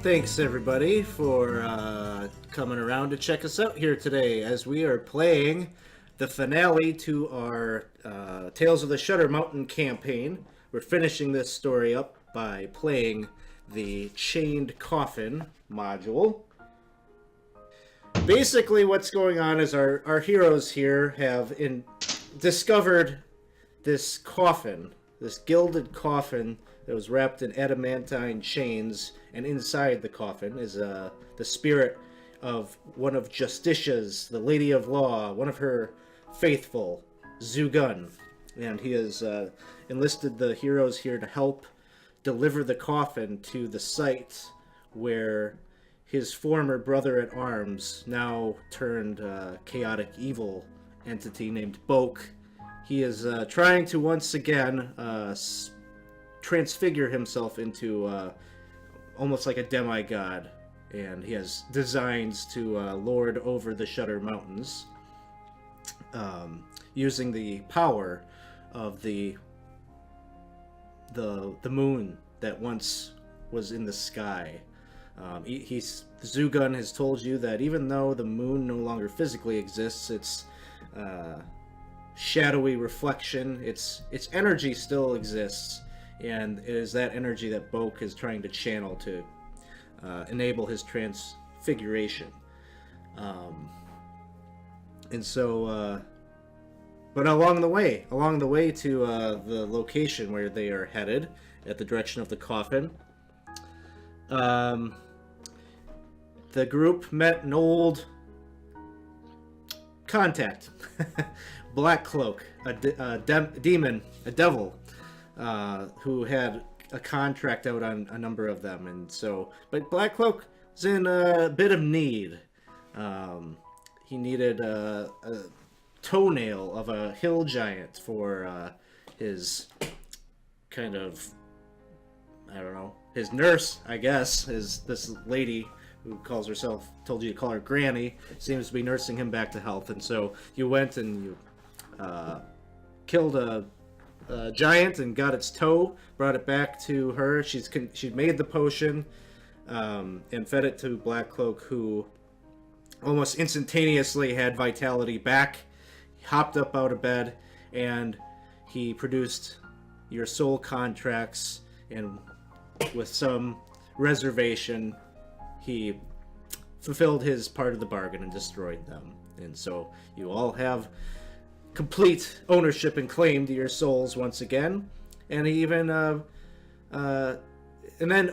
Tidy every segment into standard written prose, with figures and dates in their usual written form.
Thanks everybody for coming around to check us out here today as we are playing the finale to our Tales of the Shudder Mountain campaign. We're finishing this story up by playing the Chained Coffin module. Basically what's going on is our heroes here have discovered this coffin, this gilded coffin that was wrapped in adamantine chains, and inside the coffin is the spirit of one of Justitia's, the Lady of Law, one of her faithful, Zugun. And he has enlisted the heroes here to help deliver the coffin to the site where his former brother-at-arms, now turned chaotic evil entity named Boke, he is trying to once again transfigure himself into almost like a demigod, and he has designs to lord over the Shudder Mountains, using the power of the moon that once was in the sky. Zugun has told you that even though the moon no longer physically exists, its shadowy reflection, its energy still exists, and it is that energy that Boke is trying to channel to enable his transfiguration. And so, but along the way to the location where they are headed, at the direction of the coffin, the group met an old contact, Black Cloak, a demon, a devil, who had a contract out on a number of them, and so, but Black Cloak was in a bit of need. He needed a toenail of a hill giant for his kind of, I don't know, his nurse, I guess, this lady who calls herself, told you to call her Granny, seems to be nursing him back to health. And so you went and you killed a giant and got its toe, brought it back to her. She'd made the potion and fed it to Black Cloak, who almost instantaneously had vitality back. He hopped up out of bed, and he produced your soul contracts, and with some reservation, he fulfilled his part of the bargain and destroyed them. And so you all have complete ownership and claim to your souls once again. And he even and then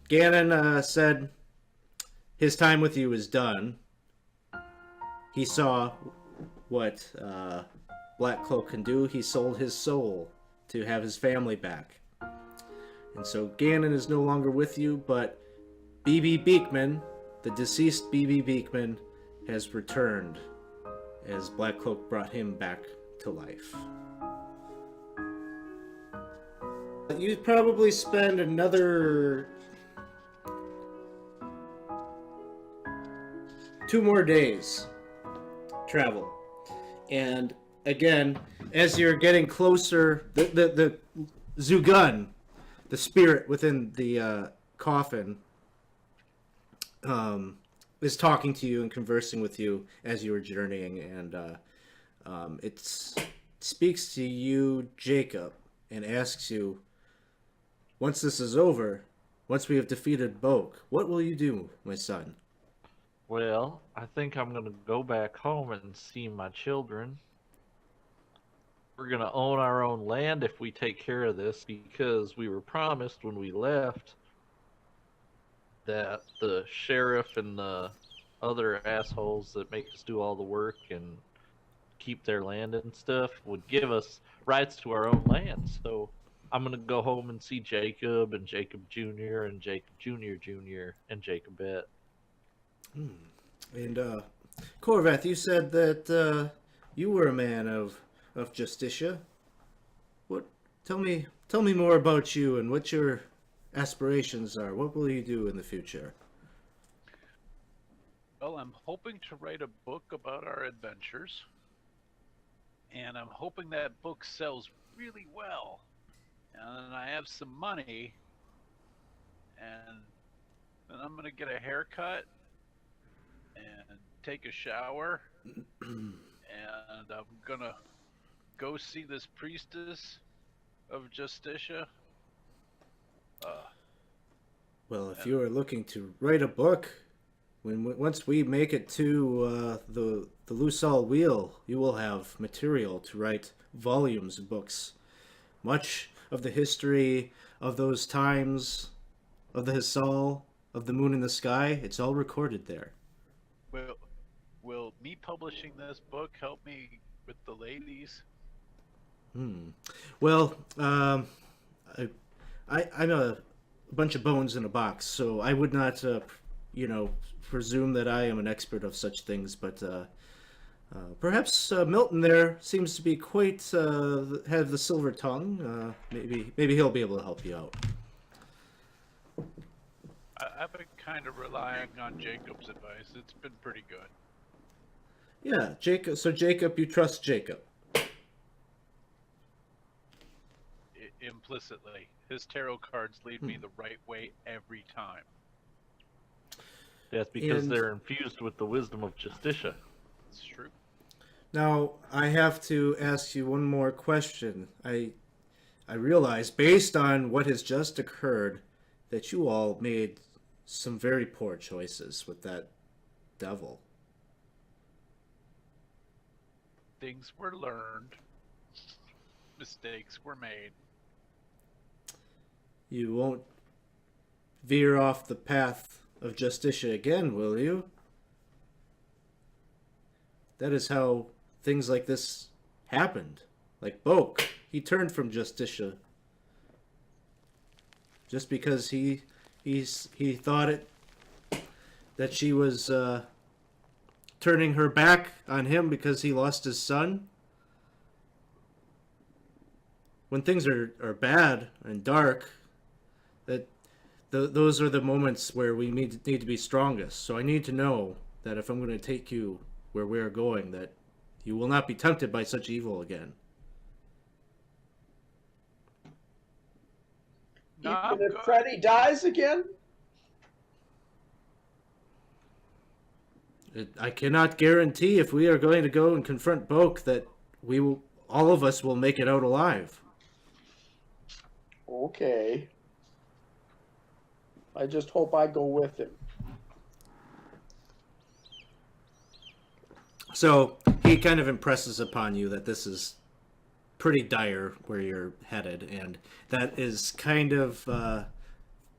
Ganon said his time with you is done. He saw what Black Cloak can do. He sold his soul to have his family back. And so Ganon is no longer with you, but B.B. Beekman, the deceased B.B. Beekman, has returned as Black Cloak brought him back to life. You probably spend another 2 more days travel. And again, as you're getting closer, the Zugun, the spirit within the coffin, is talking to you and conversing with you as you are journeying, and it speaks to you, Jacob, and asks you, once this is over, once we have defeated Boke, what will you do, my son? Well, I think I'm going to go back home and see my children. We're going to own our own land if we take care of this, because we were promised when we left that the sheriff and the other assholes that make us do all the work and keep their land and stuff would give us rights to our own land. So I'm going to go home and see Jacob and Jacob Jr. and Jacob Jr. Jr. and Jacobette. And Corvath, you said that you were a man of Justicia. Tell me more about you and what your aspirations are. What will you do in the future? Well, I'm hoping to write a book about our adventures, and I'm hoping that book sells really well, and I have some money, and then I'm gonna get a haircut and take a shower, and I'm gonna go see this priestess of Justicia. Well, if you are looking to write a book, once we make it to the Lusal Wheel, you will have material to write volumes of books. Much of the history of those times, of the Hisal, of the moon in the sky, it's all recorded there. Will me publishing this book help me with the ladies? Well, I'm a bunch of bones in a box, so I would not, presume that I am an expert of such things, but perhaps Milton there seems to be quite, have the silver tongue. Maybe he'll be able to help you out. I've been kind of relying on Jacob's advice. It's been pretty good. Yeah, Jacob. So Jacob, you trust Jacob? Implicitly. His tarot cards lead me the right way every time. That's because they're infused with the wisdom of Justicia. It's true. Now, I have to ask you one more question. I realize, based on what has just occurred, that you all made some very poor choices with that devil. Things were learned. Mistakes were made. You won't veer off the path of Justicia again, will you? That is how things like this happened. Like Boke, he turned from Justicia just because he thought that she was turning her back on him because he lost his son. When things are bad and dark, those are the moments where we need to be strongest. So I need to know that if I'm going to take you where we're going, that you will not be tempted by such evil again. No, Even if Freddy dies again? I cannot guarantee if we are going to go and confront Boke that all of us will make it out alive. Okay. I just hope I go with him. So he kind of impresses upon you that this is pretty dire where you're headed, and that is kind of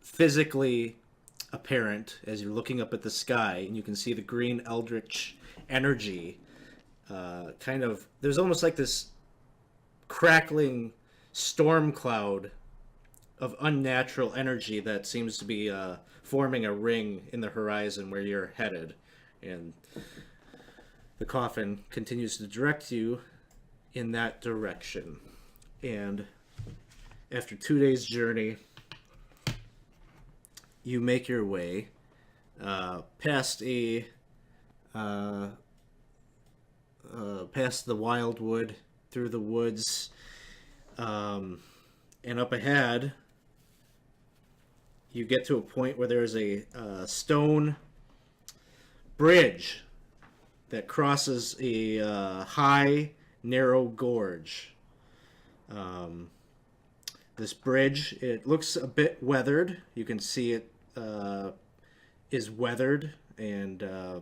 physically apparent as you're looking up at the sky, and you can see the green eldritch energy. There's almost like this crackling storm cloud of unnatural energy that seems to be forming a ring in the horizon where you're headed, and the Coffin continues to direct you in that direction. And after 2 days' journey, you make your way past past the wildwood, through the woods, and up ahead you get to a point where there's a stone bridge that crosses a high, narrow gorge. This bridge, it looks a bit weathered. You can see it is weathered and a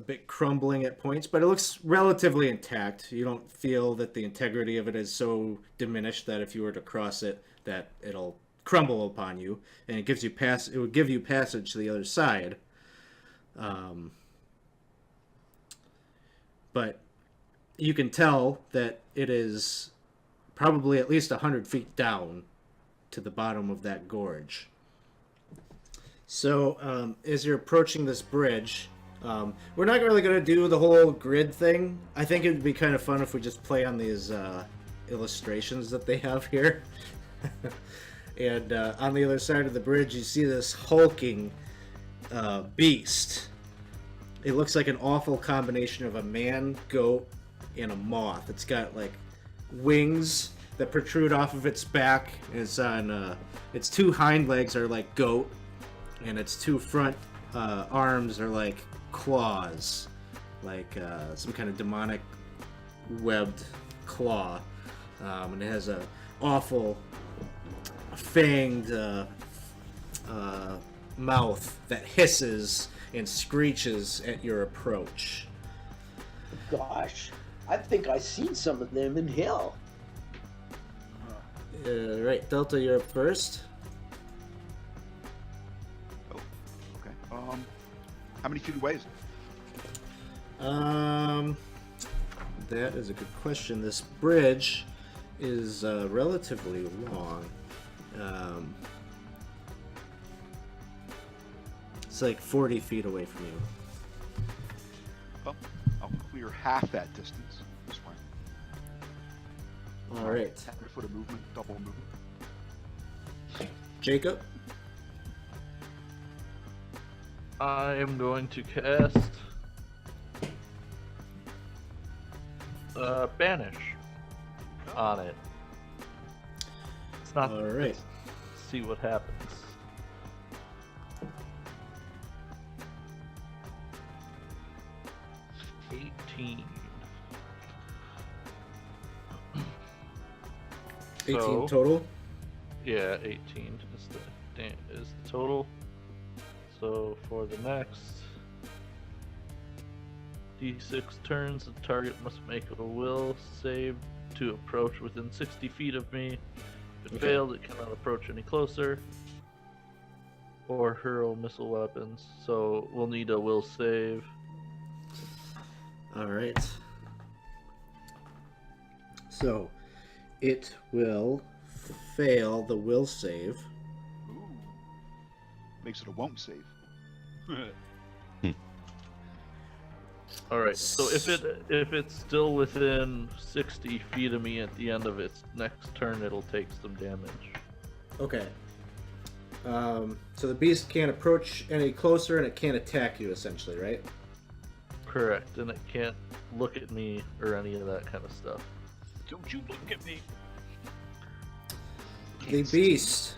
bit crumbling at points, but it looks relatively intact. You don't feel that the integrity of it is so diminished that if you were to cross it, that it'll crumble upon you, and it would give you passage to the other side. But you can tell that it is probably at least 100 feet down to the bottom of that gorge. So as you're approaching this bridge, we're not really going to do the whole grid thing. I think it would be kind of fun if we just play on these illustrations that they have here. And on the other side of the bridge, you see this hulking beast. It looks like an awful combination of a man, goat, and a moth. It's got like wings that protrude off of its back. It's on its two hind legs are like goat, and its two front arms are like claws, like some kind of demonic webbed claw, and it has a awful fanged mouth that hisses and screeches at your approach. Gosh, I think I seen some of them in hell. Right, Delta, you're up first. Oh, okay. How many feet away is it? That is a good question. This bridge is relatively long. It's like 40 feet away from you. Well, I'll clear half that distance this way. All right, 10 foot of movement, double movement. Jacob. I am going to cast Banish on it. It's not. All right. See what happens. $18. 18 So- total. Yeah, 18 is the total. So for the next D6 turns, the target must make a will save to approach within 60 feet of me. If it Okay. failed, it cannot approach any closer or hurl missile weapons. So we'll need a will save. All right. So it will fail the will save. Ooh. Makes it a won't save. All right. So if it's still within 60 feet of me at the end of its next turn, it'll take some damage. Okay. So the beast can't approach any closer, and it can't attack you, essentially, right? Correct, and it can't look at me or any of that kind of stuff. Don't you look at me. The beast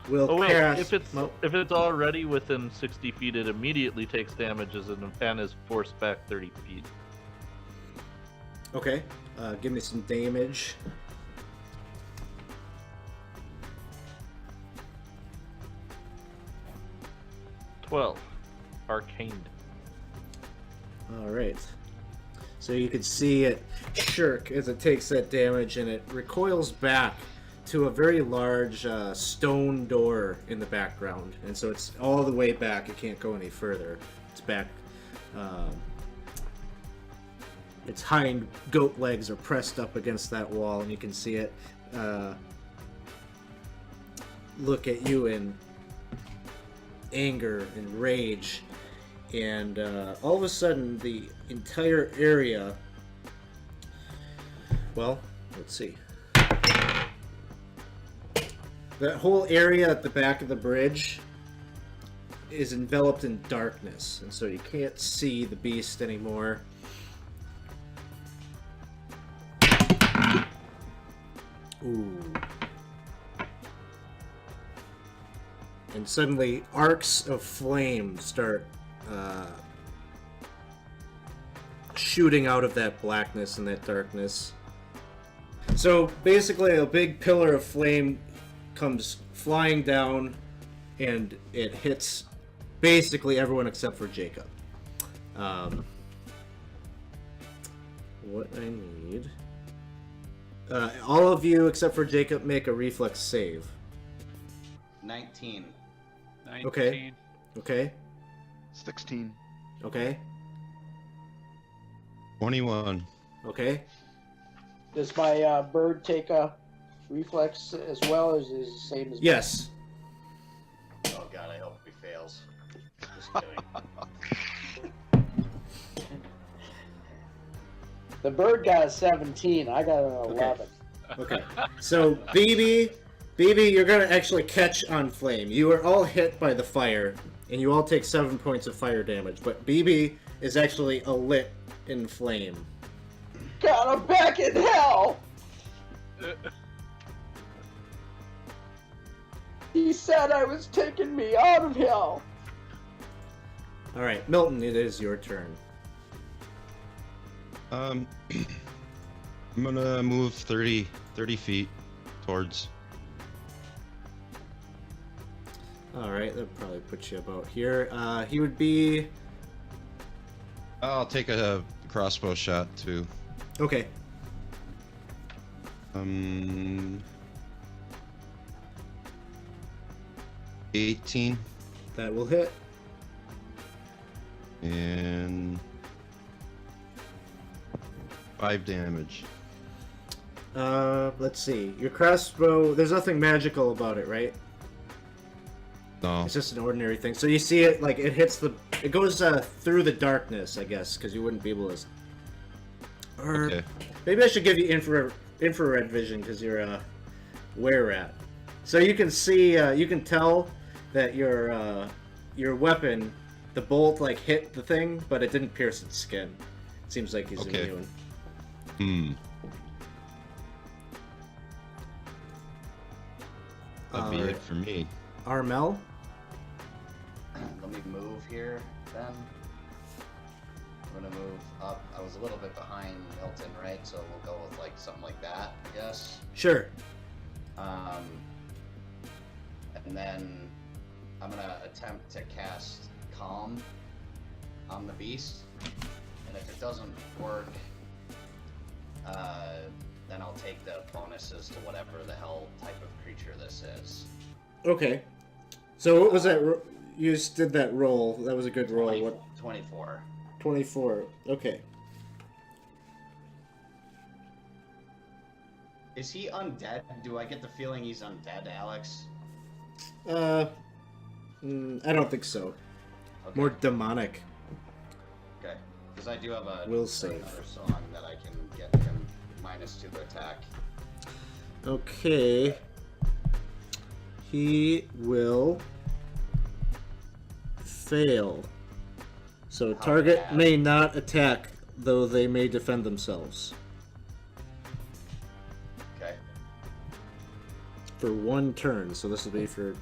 will Oh wait, cast. if it's already within 60 feet, it immediately takes damage and is forced back 30 feet. Okay. Give me some damage. $12. Arcane. All right. So you can see it shirk as it takes that damage, and it recoils back to a very large stone door in the background, and so it's all the way back. It can't go any further. It's back. Its hind goat legs are pressed up against that wall, and you can see it look at you in anger and rage. And all of a sudden, the entire area. Well, let's see. That whole area at the back of the bridge is enveloped in darkness, and so you can't see the beast anymore. Ooh. And suddenly, arcs of flame start shooting out of that blackness and that darkness. So basically, a big pillar of flame comes flying down, and it hits basically everyone except for Jacob. What I need... all of you except for Jacob make a reflex save. 19. 19. Okay? 16. Okay? 21. Okay? Does my bird take a reflex as well, as is the same as? Yes. Oh god, I hope he fails. Just kidding. The bird got a 17. I got an 11. Okay. So, BB, you're gonna actually catch on flame. You are all hit by the fire, and you all take 7 points of fire damage, but BB is actually lit in flame. God, I'm back in hell. He said I was taking me out of hell. All right, Milton, it is your turn. I'm gonna move 30 feet towards. All right, that probably puts you about here. He would be I'll take a crossbow shot too. okay. 18 That will hit. and 5 damage. Let's see. Your crossbow. There's nothing magical about it, right? No. It's just an ordinary thing. So you see it like it hits the. It goes through the darkness, I guess, because you wouldn't be able to. Or Okay. maybe I should give you infrared vision because you're a were-rat. So you can see. You can tell that your weapon, the bolt like hit the thing, but it didn't pierce its skin. Seems like he's Okay. immune. That'd be it for me. Armel. Let me move here then. I'm gonna move up. I was a little bit behind Milton, right? So we'll go with like something like that, I guess. Sure. And then I'm gonna attempt to cast Calm on the beast. And if it doesn't work, then I'll take the bonuses to whatever the hell type of creature this is. Okay. So what was that? You just did that roll. That was a good roll. 20 What? 24. 24. Okay. Is he undead? Do I get the feeling he's undead, Alex? I don't think so. Okay. More demonic. Okay. Because I do have a Will save. another song that I can get him -2 attack. Okay. He will fail. So target bad? may not attack, though they may defend themselves Okay. for 1 turn. So this will be for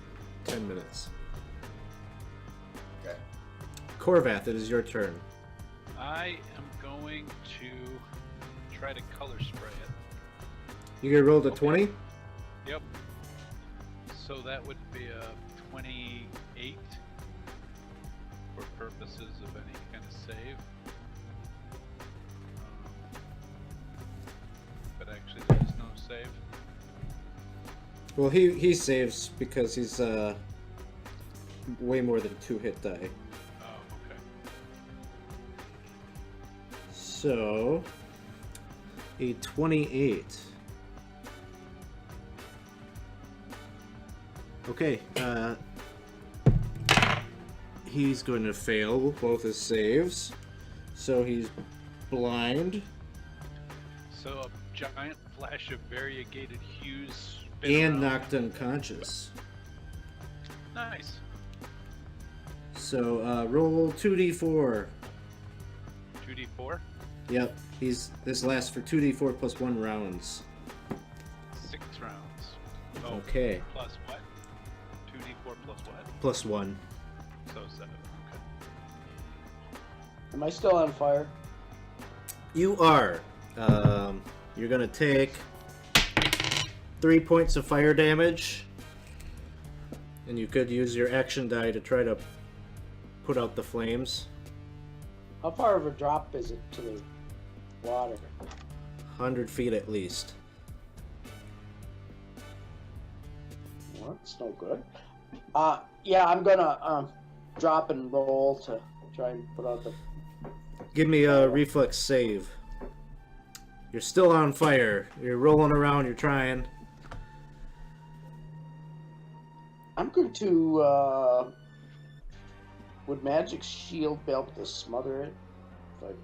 10 minutes. Okay. Corvath, it is your turn. I am going to try to color spray it. You get rolled a Okay. 20. Yep. So that would be a 28 for purposes of any kind of save. But actually there is no save. Well, he saves because he's way more than 2 hit die. Oh, okay. So a 28. Okay, he's going to fail both his saves, so he's blind So a giant flash of variegated hues spin and around. knocked unconscious. Nice. So roll 2d4. 2d4, Yep, this lasts for 2d4 plus 1 rounds. 6 rounds. Oh, Okay, plus what? 2d4 plus what? plus 1. So 7. Okay. Am I still on fire? You are. You're gonna take 3 points of fire damage, and you could use your action die to try to put out the flames. How far of a drop is it to the water? 100 feet at least. Well, that's no good. Yeah, I'm gonna drop and roll to try and put out the. Give me a reflex save. You're still on fire. You're rolling around. You're trying. I'm going to. Would Magic Shield be able to smother it? Like,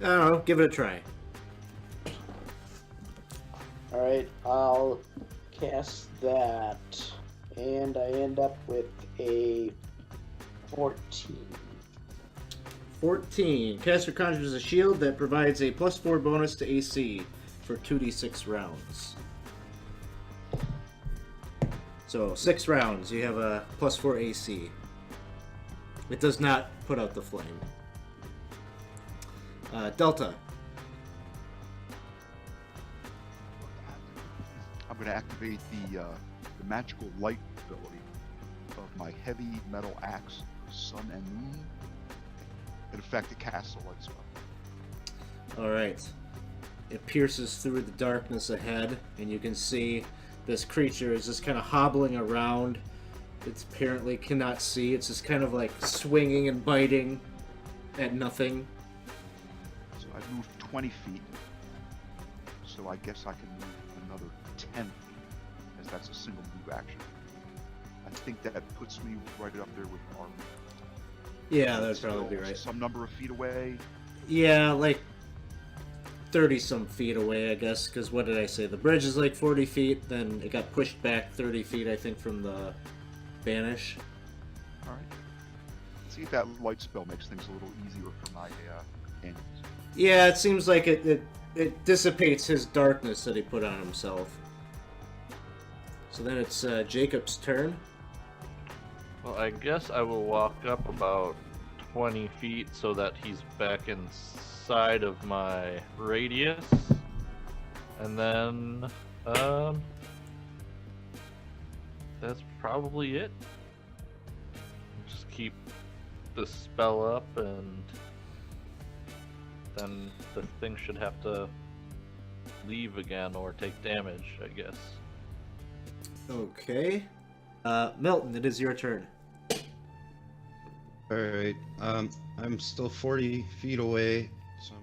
I don't know. Give it a try. all right, I'll cast that, and I end up with a 14. 14. Caster conjures a shield that provides a +4 bonus to AC. for 2d6 rounds. So 6 rounds, you have a +4 AC. It does not put out the flame. Delta. I'm going to activate the magical light ability of my heavy metal axe, Sun and Moon. In effect, it casts a light spell. Alright. It pierces through the darkness ahead, and you can see this creature is just kind of hobbling around. It apparently cannot see. It's just kind of like swinging and biting at nothing. So I've moved 20 feet. So I guess I can move another 10 feet, as that's a single move action. I think that puts me right up there with armor. Yeah, that would probably be right. Some number of feet away. Yeah, like 30-some feet away, I guess, because what did I say? The bridge is like 40 feet, then it got pushed back 30 feet, I think, from the banish. Alright. See if that light spell makes things a little easier for my enemies. Yeah, it seems like it dissipates his darkness that he put on himself. So then it's Jacob's turn. Well, I guess I will walk up about 20 feet so that he's back inside of my radius. And then, that's probably it. Just keep the spell up, and then the thing should have to leave again or take damage, I guess. Okay. Milton, it is your turn. Alright, I'm still 40 feet away, so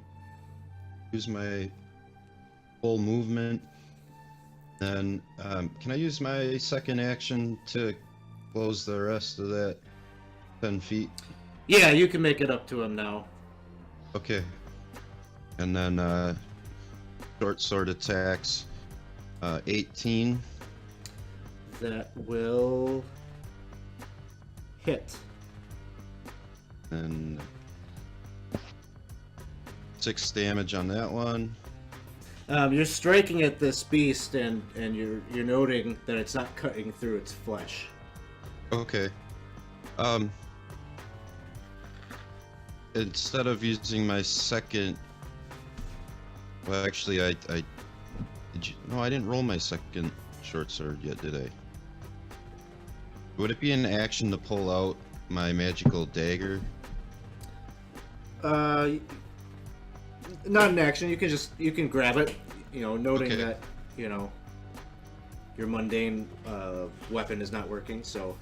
use my full movement. Then, can I use my second action to close the rest of that 10 feet? Yeah, you can make it up to him now. Okay. And then, short sword attacks, 18. That will hit. And 6 damage on that one. You're striking at this beast, and you're noting that it's not cutting through its flesh. Okay. Instead of using my second, well, actually, I no, I didn't roll my second short sword yet, did I? Would it be an action to pull out my magical dagger? Not an action. You can grab it. You know, noting Okay. that your mundane weapon is not working, so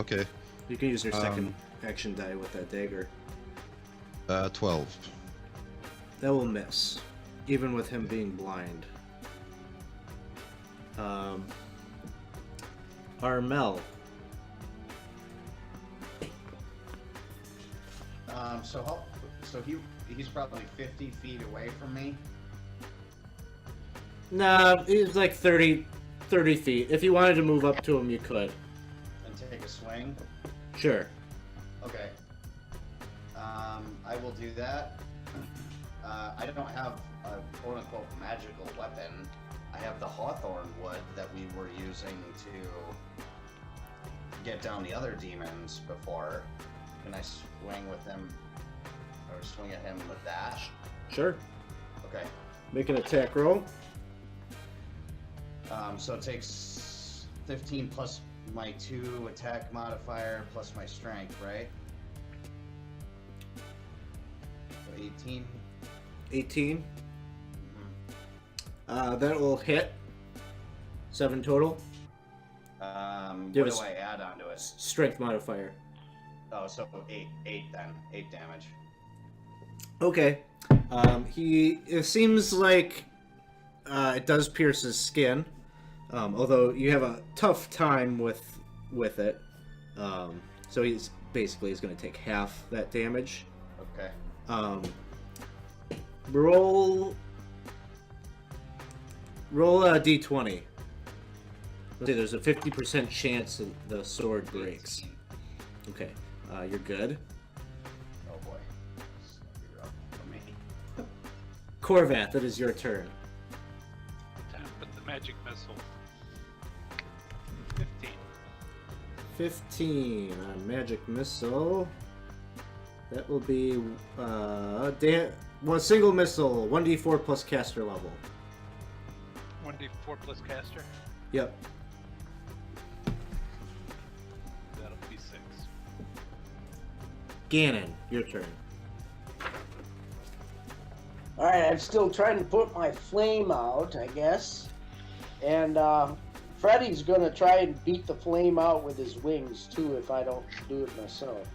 Okay. you can use your second action die with that dagger. 12. That will miss, even with him being blind. Armel. So he's probably 50 feet away from me. Nah, he's like 30 feet. If you wanted to move up to him, you could. And take a swing. Sure. Okay. I will do that. I don't have a quote-unquote magical weapon. I have the hawthorn wood that we were using to get down the other demons before. Can I swing with him, or swing at him with that? Sure. Okay. Make an attack roll. So it takes 15 plus my 2 attack modifier plus my strength, right? So 18. 18. That will hit. 7 total. What Give do us- I add onto it? Strength modifier. Oh, so 8 then. 8 damage. Okay. It seems like it does pierce his skin, although you have a tough time with it. So he's going to take half that damage. Okay. Roll a d20. Let's see, there's a 50% chance that the sword breaks. 18. Okay, you're good. Oh boy. This is gonna be rough for me. Corvath, it is your turn. magic missile. 15. 15 on magic missile. That will be one single missile, 1d4 plus caster level. 1d4 plus caster. Yep. That'll be 6. Ganon, your turn. Alright, I'm still trying to put my flame out, I guess. And Freddy's gonna try and beat the flame out with his wings too if I don't do it myself.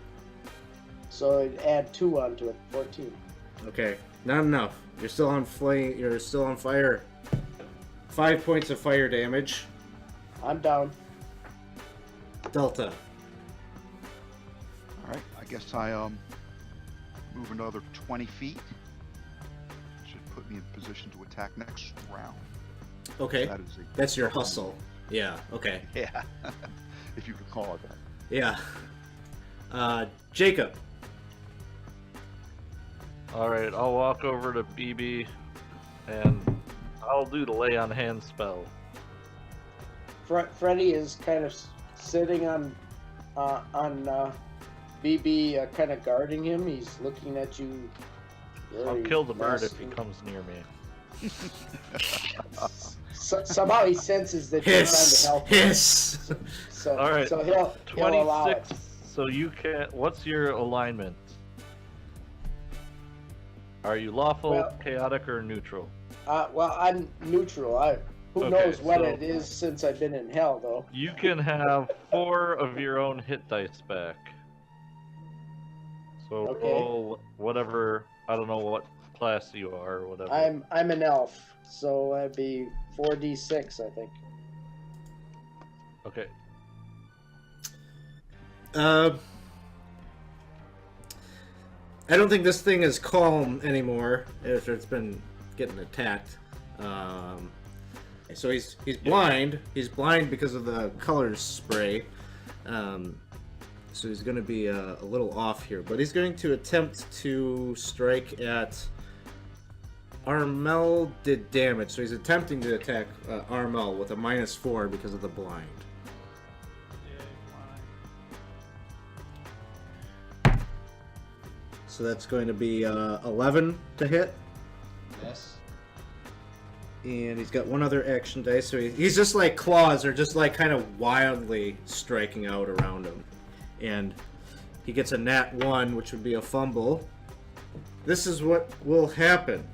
So I'd add 2 onto it, 14. Okay, not enough. You're still on flame. You're still on fire. 5 points of fire damage. I'm down. Delta. Alright, I guess I move another 20 feet. Should put me in position to attack next round. Okay, That is that's your hustle. Yeah. Okay. yeah. If you could call it that. Yeah. Jacob. Alright, I'll walk over to BB and I'll do the lay on hand spell. Freddy is kind of sitting on BB, kind of guarding him. He's looking at you. I'll very kill the bird if he nasty. comes near me. Somehow he senses that you're trying to Hiss. help him. Hiss. So, All right, so he'll allow it. 26. So you can. What's your alignment? Are you lawful, Well- chaotic, or neutral? Well, I'm neutral. Who Okay, knows what so- it is since I've been in hell, though. You can have 4 of your own hit dice back. So Okay. roll whatever. I don't know what class you are or whatever. I'm an elf, so that'd be 4d6, I think. Okay. I don't think this thing is calm anymore after it's been getting attacked. So he's blind. He's blind because of the color spray. So he's going to be a little off here, but he's going to attempt to strike at Armel. Did damage, so he's attempting to attack Armel with a -4 because of the blind. So that's going to be 11 to hit. Miss. And he's got one other action dice, so he's just like claws are just like kind of wildly striking out around him. And he gets a nat 1, which would be a fumble. This is what will happen.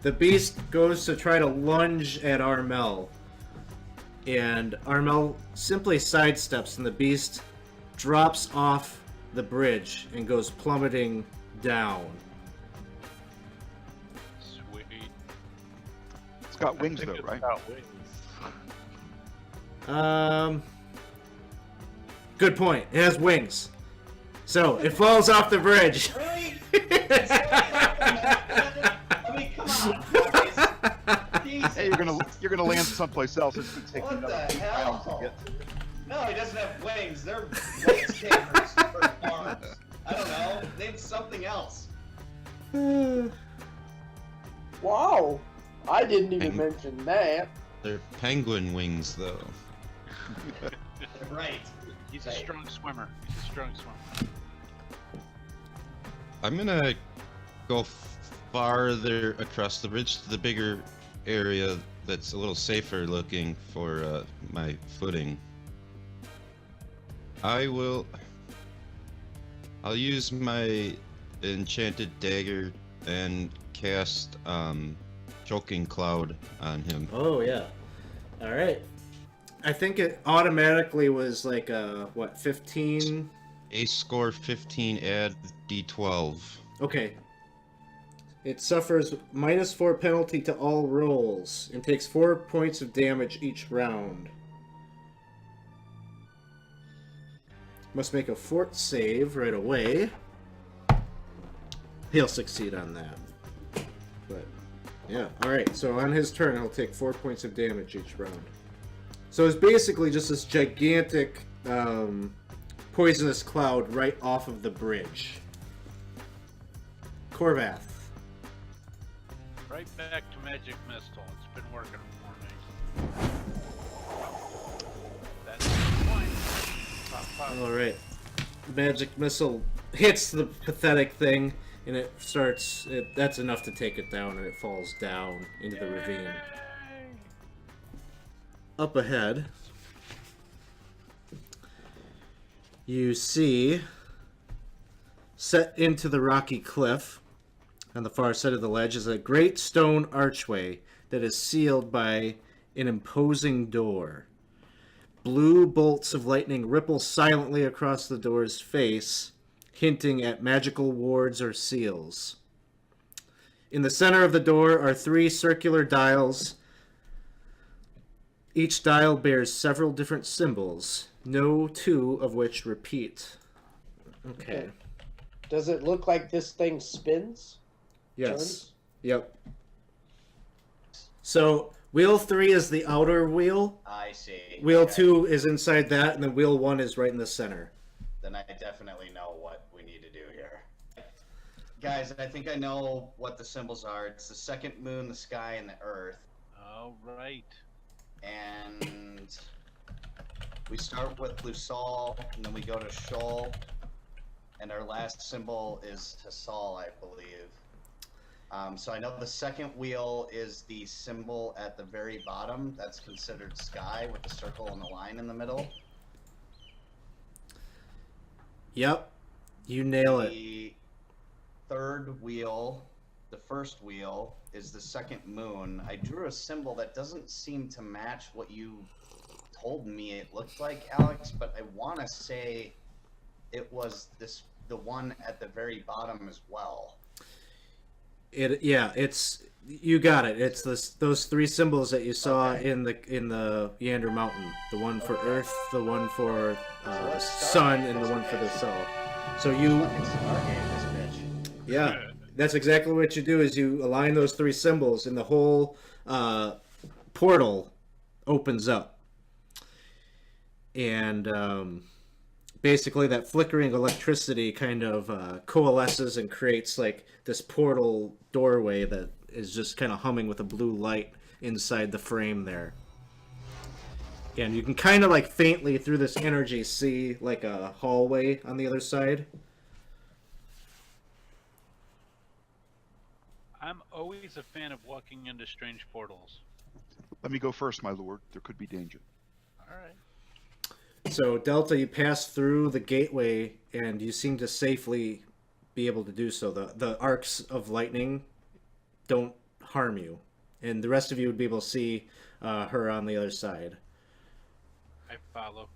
The beast goes to try to lunge at Armel. And Armel simply sidesteps, and the beast drops off the bridge and goes plummeting down. Sweet. It's got wings I think though, it's right? got wings. Good point. It has wings. So it falls off the bridge. Really? I mean, come on. Jesus. Hey, you're gonna land someplace else. It's gonna take you What another the 2 rounds hell? to get to. No, he doesn't have wings. They're lightsabers for arms. I don't know. Name something else. Wow! I didn't even Peng- mention that. They're penguin wings, though. Right. He's a Right. strong swimmer. He's a strong swimmer. I'm gonna go farther across the bridge to the bigger area that's a little safer looking for my footing. I'll use my enchanted dagger and cast choking cloud on him. Oh yeah. All right. I think it automatically was like 15. Ace score 15, add d12. Okay. It suffers -4 penalty to all rolls and takes 4 points of damage each round. Must make a fort save right away. He'll succeed on that. But yeah, alright, so on his turn he'll take 4 points of damage each round. So it's basically just this gigantic poisonous cloud right off of the bridge. Corvath. Right back to magic missile. It's been working for me. That's the point. Pop, pop. All right. The magic missile hits the pathetic thing, and it starts. That's enough to take it down, and it falls down into the ravine. Yay! Up ahead, you see, set into the rocky cliff on the far side of the ledge, is a great stone archway that is sealed by an imposing door. Blue bolts of lightning ripple silently across the door's face, hinting at magical wards or seals. In the center of the door are 3 circular dials. Each dial bears several different symbols, no 2 of which repeat. Okay. Does it look like this thing spins? Yes. Turns? Yep. So, wheel 3 is the outer wheel. I see. Wheel Okay. 2 is inside that, and then wheel 1 is right in the center. Then I definitely know what we need to do here. Guys, I think I know what the symbols are. It's the second moon, the sky, and the earth. All right. And we start with Lusal, and then we go to Shoal, and our last symbol is Hassal, I believe. So I know the second wheel is the symbol at the very bottom. That's considered sky with the circle and the line in the middle. Yep. You nail it. The third wheel, the first wheel, is the second moon. I drew a symbol that doesn't seem to match what you told me it looked like, Alex, but I want to say it was the one at the very bottom as well. It's you got it. It's those 3 symbols that you saw in the Yander Mountain. The one for Earth, the one for the Sun, and the one for the Cell. So you, Fucking Stargate, this bitch. yeah, that's exactly what you do. Is you align those 3 symbols, and the whole portal opens up, and basically that flickering electricity kind of coalesces and creates like this portal doorway that is just kind of humming with a blue light inside the frame there. And you can kind of like faintly through this energy see like a hallway on the other side. I'm always a fan of walking into strange portals. Let me go first, my lord. There could be danger. All right. So Delta, you pass through the gateway and you seem to safely be able to do so. The arcs of lightning don't harm you, and the rest of you would be able to see her on the other side. I follow.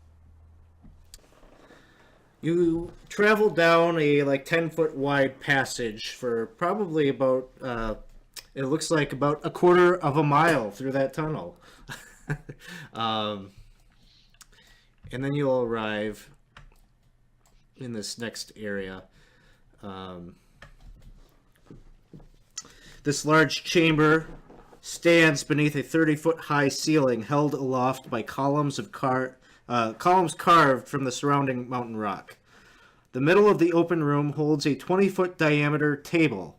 You travel down a like 10-foot wide passage for probably about it looks like about a quarter of a mile through that tunnel. And then you'll arrive in this next area. This large chamber stands beneath a 30-foot high ceiling held aloft by columns carved from the surrounding mountain rock. The middle of the open room holds a 20-foot diameter table,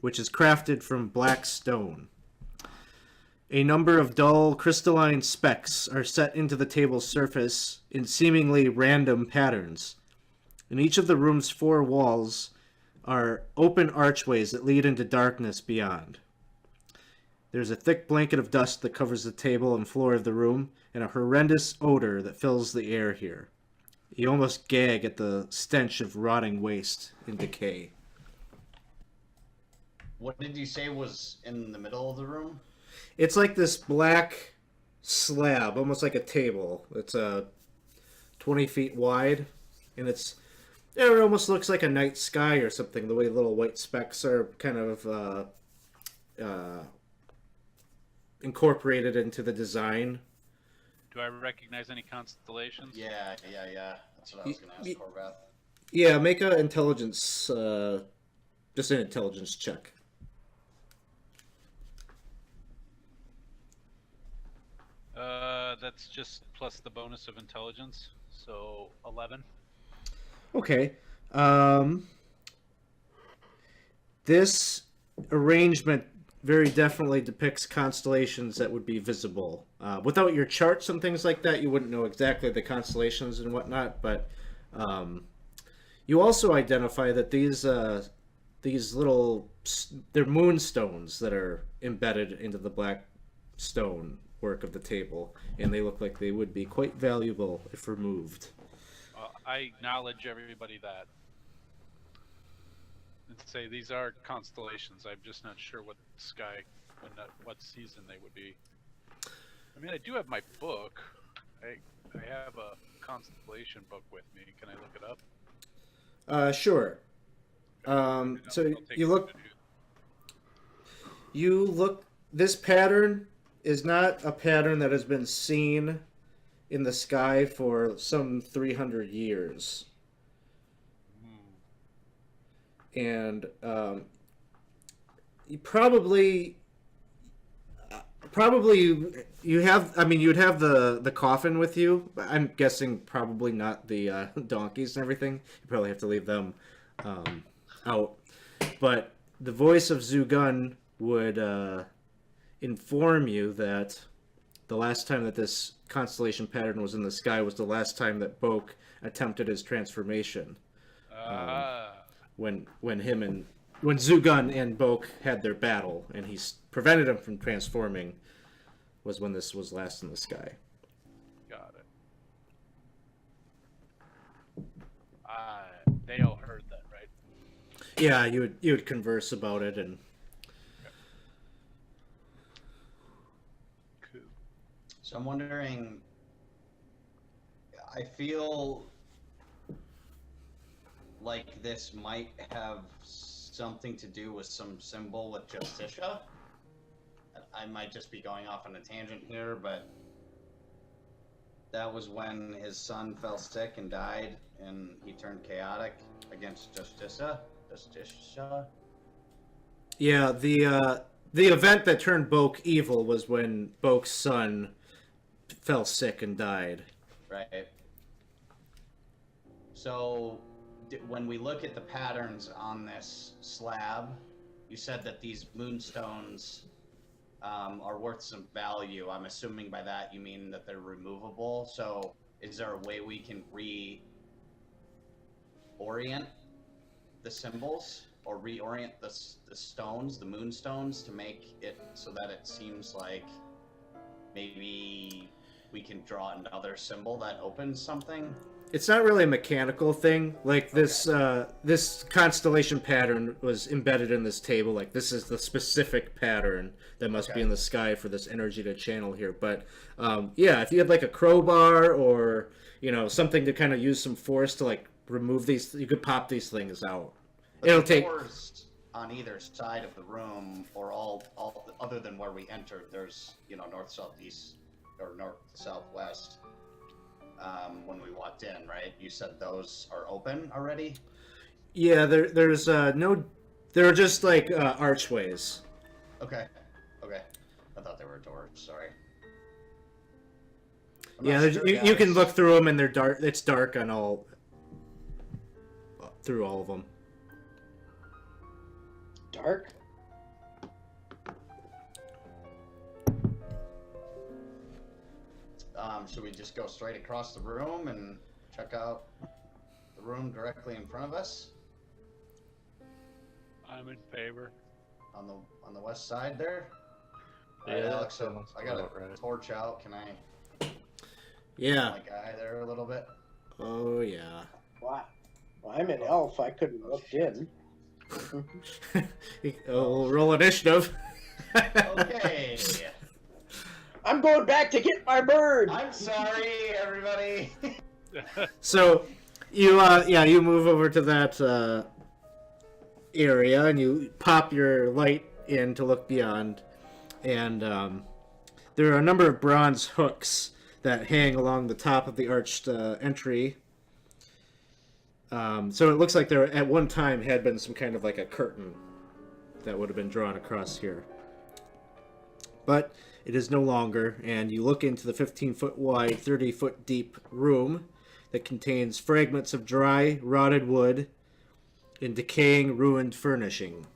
which is crafted from black stone. A number of dull crystalline specks are set into the table's surface in seemingly random patterns. In each of the room's 4 walls are open archways that lead into darkness beyond. There's a thick blanket of dust that covers the table and floor of the room, and a horrendous odor that fills the air here. You almost gag at the stench of rotting waste and decay. What did you say was in the middle of the room? It's like this black slab, almost like a table. It's 20 feet wide, and it almost looks like a night sky or something, the way little white specks are kind of incorporated into the design. Do I recognize any constellations? Yeah. That's what I was going to ask Corvath. Yeah, make an intelligence, just an intelligence check. That's just plus the bonus of intelligence, so 11. Okay. This arrangement very definitely depicts constellations that would be visible. Without your charts and things like that, you wouldn't know exactly the constellations and whatnot. But you also identify that these little they're moonstones that are embedded into the black stone work of the table, and they look like they would be quite valuable if removed. I acknowledge everybody that. And say these are constellations. I'm just not sure what sky, what season they would be. I mean, I do have my book. I have a constellation book with me. Can I look it up? Sure. So I'll take you a look. minute. You look. This pattern is not a pattern that has been seen in the sky for some 300 years. And you probably you have. I mean, you'd have the coffin with you. But I'm guessing probably not the donkeys and everything. You probably have to leave them out. But the voice of Zugun would inform you that the last time that this constellation pattern was in the sky was the last time that Boke attempted his transformation. When Zugun and Boke had their battle, and he prevented him from transforming, was when this was last in the sky. Got it. They all heard that, right? Yeah, you would converse about it, and Cool. So I'm wondering. I feel like this might have something to do with some symbol with Justicia. I might just be going off on a tangent here, but that was when his son fell sick and died, and he turned chaotic against Justicia. yeah, the event that turned Boke evil was when Boke's son fell sick and died. Right. So when we look at the patterns on this slab, you said that these moonstones are worth some value. I'm assuming by that you mean that they're removable. So is there a way we can reorient the symbols or reorient the stones, the moonstones, to make it so that it seems like maybe we can draw another symbol that opens something? It's not really a mechanical thing. Like this, this constellation pattern was embedded in this table. Like this is the specific pattern that must be in the sky for this energy to channel here. But yeah, if you had like a crowbar or something to kind of use some force to like remove these, you could pop these things out. But It'll the take. doors on either side of the room, or all other than where we entered, there's north, south, east, or north, south, west. When we walked in, right? You said those are open already? Yeah, there's no. They're just like archways. Okay. I thought they were doors. Sorry. I'm Yeah, not sure, you can guys. look through them and they're dark. It's dark on all. Through all of them. Dark? Should we just go straight across the room and check out the room directly in front of us I'm in favor. on the west side there? Yeah, Alright, that Alex, so sounds I got a about right. torch out. Can I Yeah. my guy there a little bit? Oh yeah. Wow. Well, I'm an elf. I couldn't have looked in. Oh, roll initiative. Okay. I'm going back to get my bird. I'm sorry, everybody. So, you move over to that area and you pop your light in to look beyond, and there are a number of bronze hooks that hang along the top of the arched entry. So it looks like there at one time had been some kind of like a curtain that would have been drawn across here. But it is no longer, and you look into the 15-foot wide, 30-foot deep room that contains fragments of dry, rotted wood and decaying, ruined furnishing.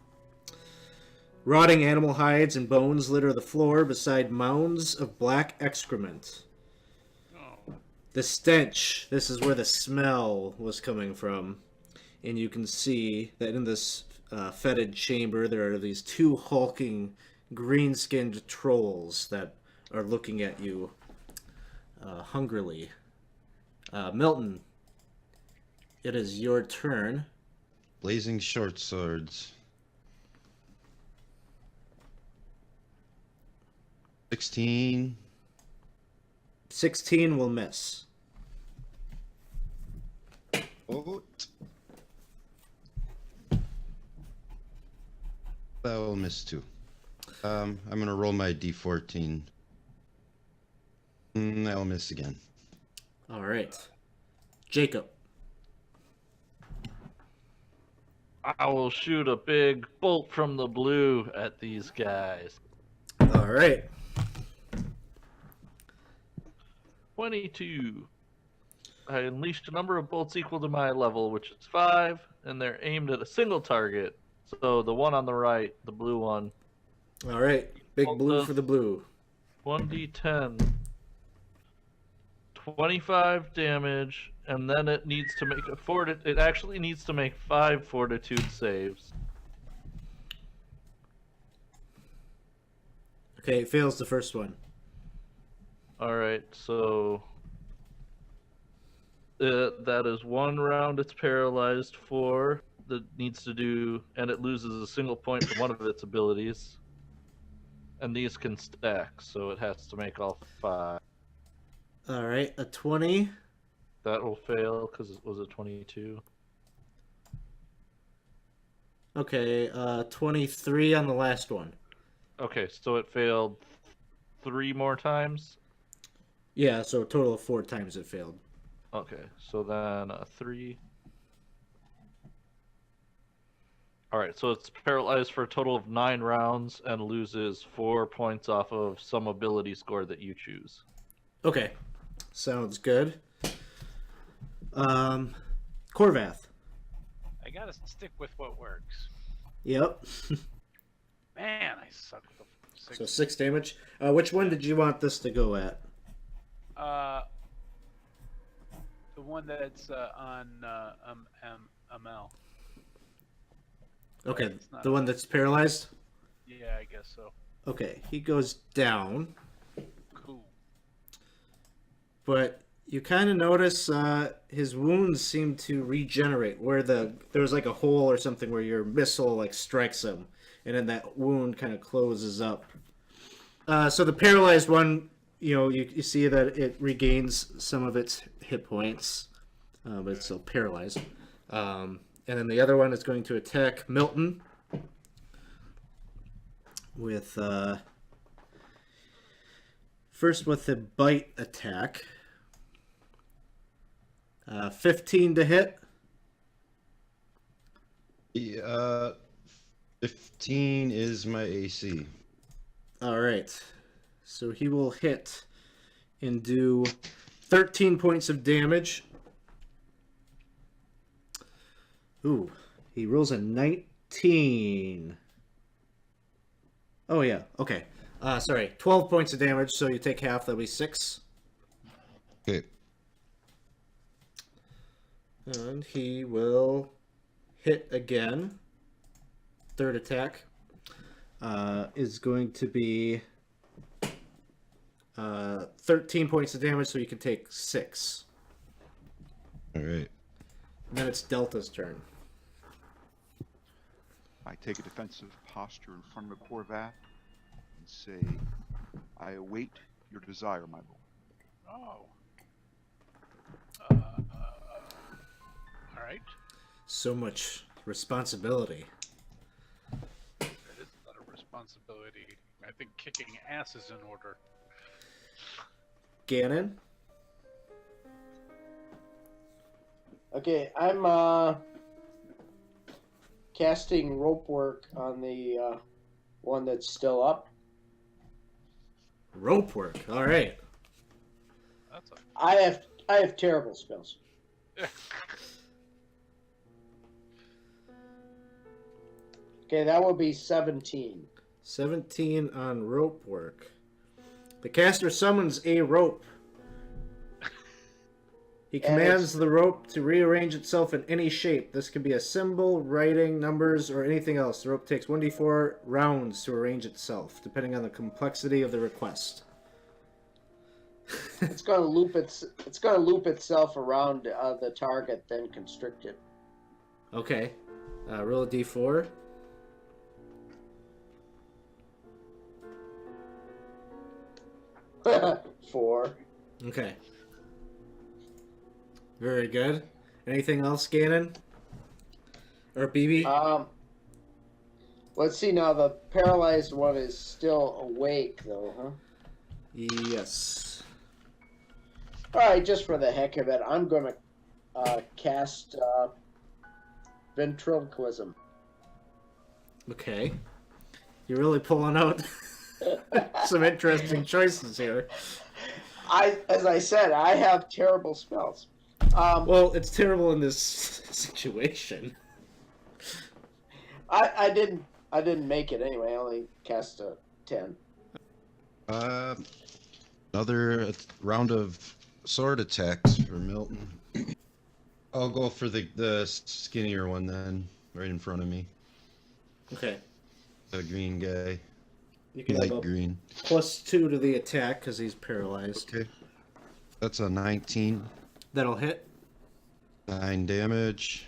Rotting animal hides and bones litter the floor beside mounds of black excrement. Oh, The stench, this is where the smell was coming from. And you can see that in this fetid chamber there are these two hulking green-skinned trolls that are looking at you hungrily. Milton, it is your turn. Blazing short swords. 16. 16 will miss. Oh. That will miss too. I'm gonna roll my d14. That'll miss again. All right. Jacob. I will shoot a big bolt from the blue at these guys. All right. 22. I unleashed a number of bolts equal to my level, which is 5, and they're aimed at a single target. So the one on the right, the blue one, All right. Big blue for the blue. 1d10, 25 damage, and then it needs to make it actually needs to make 5 fortitude saves. Okay, it fails the first one. Alright, so that is 1 round it's paralyzed for. That needs to do, and it loses a single point from one of its abilities. And these can stack, so it has to make all 5. All right, a 20. That will fail because it was a 22. Okay, 23 on the last one. Okay, so it failed 3 more times. Yeah, so a total of 4 times it failed. Okay, so then 3. Alright, so it's paralyzed for a total of 9 rounds and loses 4 points off of some ability score that you choose. Okay, sounds good. Corvath. I gotta stick with what works. Yep. Man, I suck with the 6. So 6 damage. Which one did you want this to go at? The one that's on ML. Okay, It's not the one that's paralyzed? Yeah, I guess so. Okay, he goes down, Cool. but you kind of notice his wounds seem to regenerate, where there was like a hole or something where your missile like strikes him, and then that wound kind of closes up. So the paralyzed one, you see that it regains some of its hit points, but it's still paralyzed. And then the other one is going to attack Milton with first with the bite attack. 15 to hit. 15 is my AC. All right. So he will hit and do 13 points of damage. Ooh, he rolls a 19. Oh, yeah. Okay. Sorry. 12 points of damage, so you take half. That'll be 6. Okay. And he will hit again. Third attack is going to be 13 points of damage, so you can take 6. All right. And then it's Delta's turn. I take a defensive posture in front of the Corvath and say, I await your desire, my lord. Oh. Alright. So much responsibility. That is a lot of responsibility. I think kicking ass is in order. Gannon? Okay, I'm casting rope work on the one that's still up. Rope work. All right. That's a I have terrible spells. Okay, that will be 17. 17 on rope work. The caster summons a rope. He commands the rope to rearrange itself in any shape. This can be a symbol, writing, numbers, or anything else. The rope takes 1d4 rounds to arrange itself, depending on the complexity of the request. It's gonna loop itself around the target, then constrict it. Okay. Roll a d4. Four. Okay. Very good. Anything else, Gannon? Or BB? Let's see now. The paralyzed one is still awake, though, huh? Yes. All right, just for the heck of it, I'm gonna cast ventriloquism. Okay. You're really pulling out some interesting choices here. As I said, I have terrible spells. Well, it's terrible in this situation. I didn't make it anyway. I only cast a 10. Another round of sword attacks for Milton. I'll go for the skinnier one then, right in front of me. Okay. The green guy. You can Light have a green. +2 to the attack because he's paralyzed. Okay. That's a 19. That'll hit. 9 damage.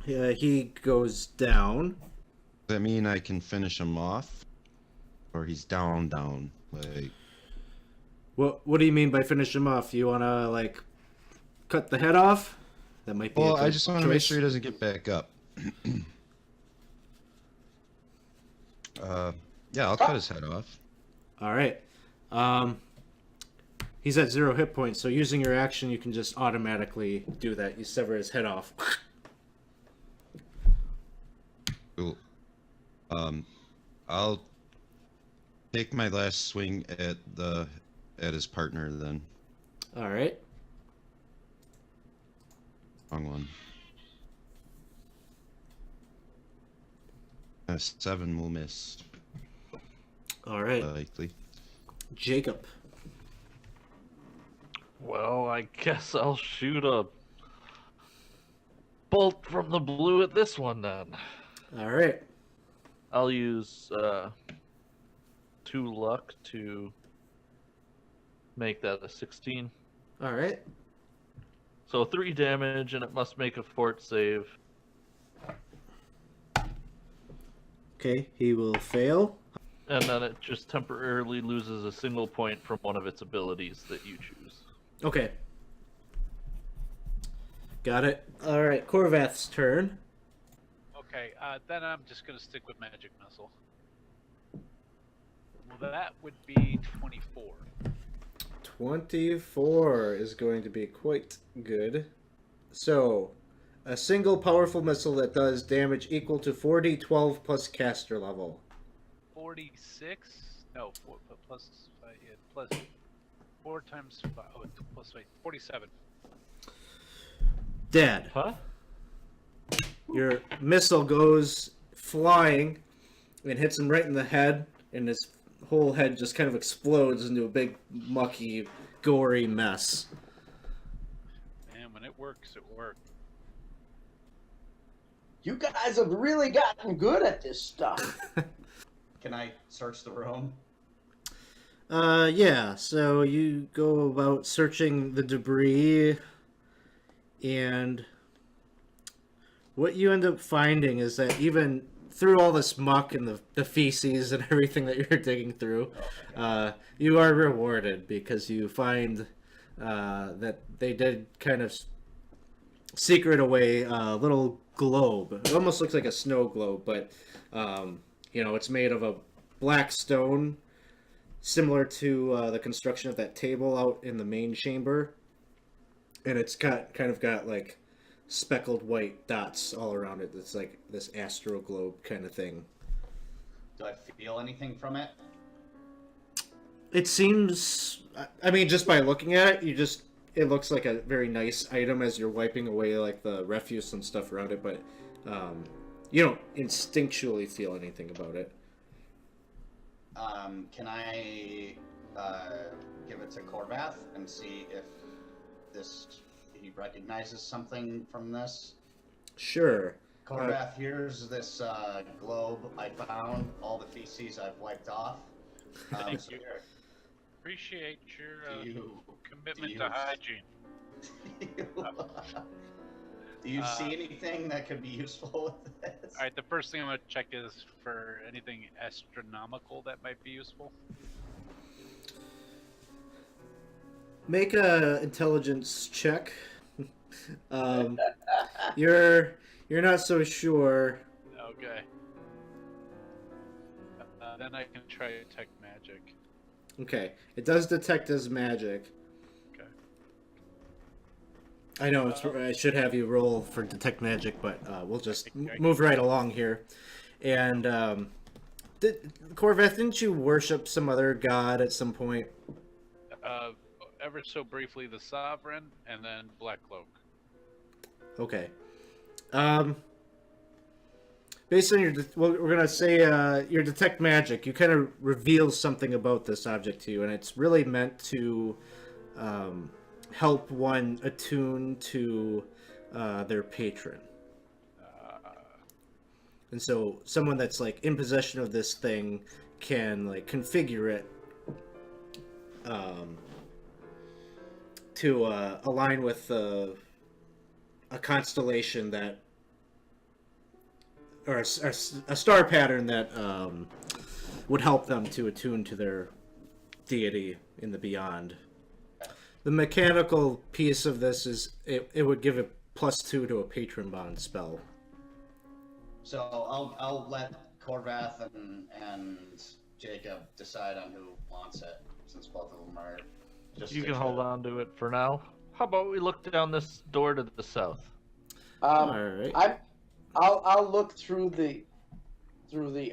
Yeah, he goes down. Does that mean I can finish him off? Or he's down? Like, What do you mean by finish him off? You want to, like, cut the head off? That might be well, a good I just want to make choice. sure he doesn't get back up. Yeah, I'll cut his head off. All right. He's at 0 hit points, so using your action, you can just automatically do that. You sever his head off. Cool. I'll take my last swing at his partner then. All right. Wrong one. A 7 will miss. All right. Likely. Jacob. Well, I guess I'll shoot a bolt from the blue at this one then. All right. I'll use 2 luck to make that a 16. All right. So 3 damage, and it must make a fort save. Okay, he will fail. And then it just temporarily loses a single point from one of its abilities that you choose. Okay. Got it. All right, Corvath's turn. Okay, then I'm just gonna stick with magic missile. Well, that would be 24. 24 is going to be quite good. So, a single powerful missile that does damage equal to 4d12 plus caster level. 46? No, plus 5, yeah, plus 4 times 5, oh, plus 5, 47. Dead. Huh? Your missile goes flying and hits him right in the head, and his whole head just kind of explodes into a big, mucky, gory mess. And when it works, it works. You guys have really gotten good at this stuff. Can I search the room? Yeah, so you go about searching the debris, and what you end up finding is that even through all this muck and the feces and everything that you're digging through, you are rewarded because you find that they did kind of secret away a little globe. It almost looks like a snow globe, but it's made of a black stone, similar to the construction of that table out in the main chamber, and it's kind of got like speckled white dots all around it. It's like this astro globe kind of thing. Do I feel anything from it? It seems, I mean, just by looking at it, it looks like a very nice item as you're wiping away like the refuse and stuff around it, but You don't instinctually feel anything about it. Can I give it to Corvath and see if he recognizes something from this? Sure. Corvath, here's this globe I found, all the feces I've wiped off. Thank so you. here. Appreciate your Do you- commitment do to you- hygiene. Do you see anything that could be useful with this? All right, the first thing I'm gonna check is for anything astronomical that might be useful. Make a intelligence check. You're not so sure. Okay. Then I can try detect magic. Okay, it does detect as magic. Okay. I know I should have you roll for detect magic, but we'll just Okay. move right along here. And Corvath, didn't you worship some other god at some point? Ever so briefly, the Sovereign, and then Black Cloak. Okay. Based on we're gonna say your detect magic, you kind of reveal something about this object to you, and it's really meant to help one attune to their patron. And so someone that's like in possession of this thing can like configure it to align with a constellation that, or a star pattern that would help them to attune to their deity in the beyond. The mechanical piece of this is it would give a +2 to a patron bond spell. So I'll let Corvath and Jacob decide on who wants it, since both of them are just. You can hold on to it for now. How about we look down this door to the south? All right. I'll look through the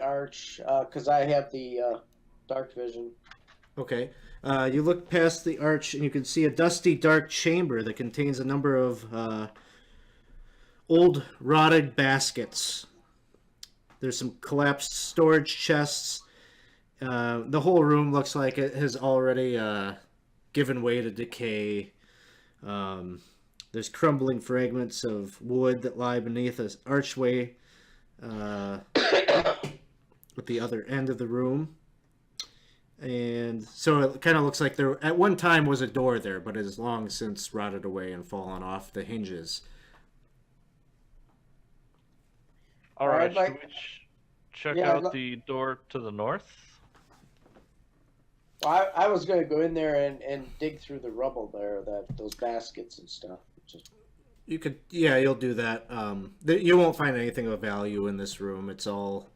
arch because I have the dark vision. Okay. You look past the arch and you can see a dusty, dark chamber that contains a number of old, rotted baskets. There's some collapsed storage chests. The whole room looks like it has already given way to decay. There's crumbling fragments of wood that lie beneath an archway at the other end of the room. And so it kind of looks like there at one time was a door there, but it has long since rotted away and fallen off the hinges. All right, I'd like- should we check Yeah, out the door to the north? Well, I was going to go in there and dig through the rubble there, those baskets and stuff. You could, yeah, you'll do that. You won't find anything of value in this room. It's all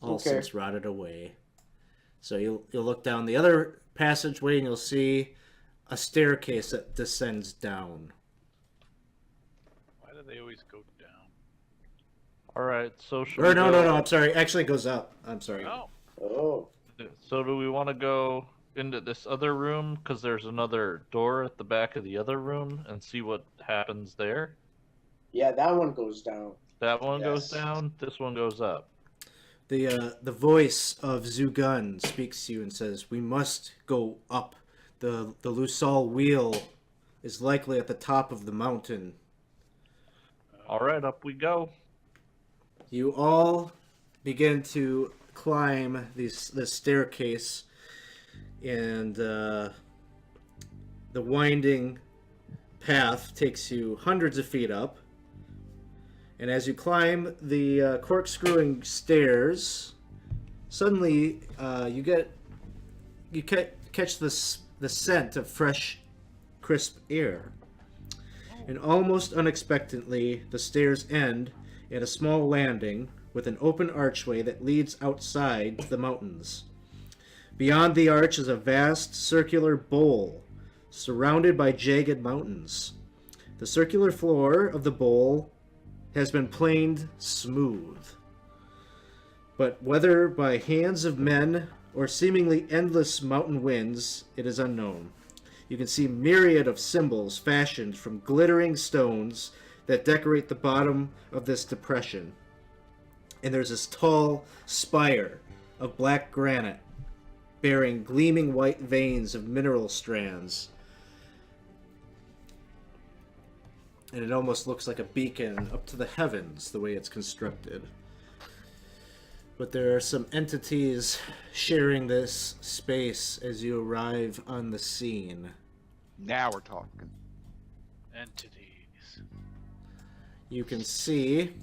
Okay. since rotted away. So you'll look down the other passageway and you'll see a staircase that descends down. Why do they always go down? All right, so should Or we no, go... I'm sorry. Actually, it goes up. I'm sorry. Oh, Oh, So do we want to go into this other room because there's another door at the back of the other room and see what happens there? yeah, that one goes down. That one goes Yes. down. This one goes up. The voice of Zugun speaks to you and says, "We must go up. The Lusal wheel is likely at the top of the mountain." All right, up we go. You all begin to climb this staircase, and the winding path takes you hundreds of feet up. And as you climb the corkscrewing stairs, suddenly you catch the scent of fresh, crisp air. And almost unexpectedly, the stairs end at a small landing with an open archway that leads outside to the mountains. Beyond the arch is a vast circular bowl surrounded by jagged mountains. The circular floor of the bowl has been planed smooth, but whether by hands of men or seemingly endless mountain winds, it is unknown. You can see myriad of symbols fashioned from glittering stones that decorate the bottom of this depression. and there's this tall spire of black granite bearing gleaming white veins of mineral strands. And it almost looks like a beacon up to the heavens, the way it's constructed. But there are some entities sharing this space as you arrive on the scene. Now we're talking. Entities. You can see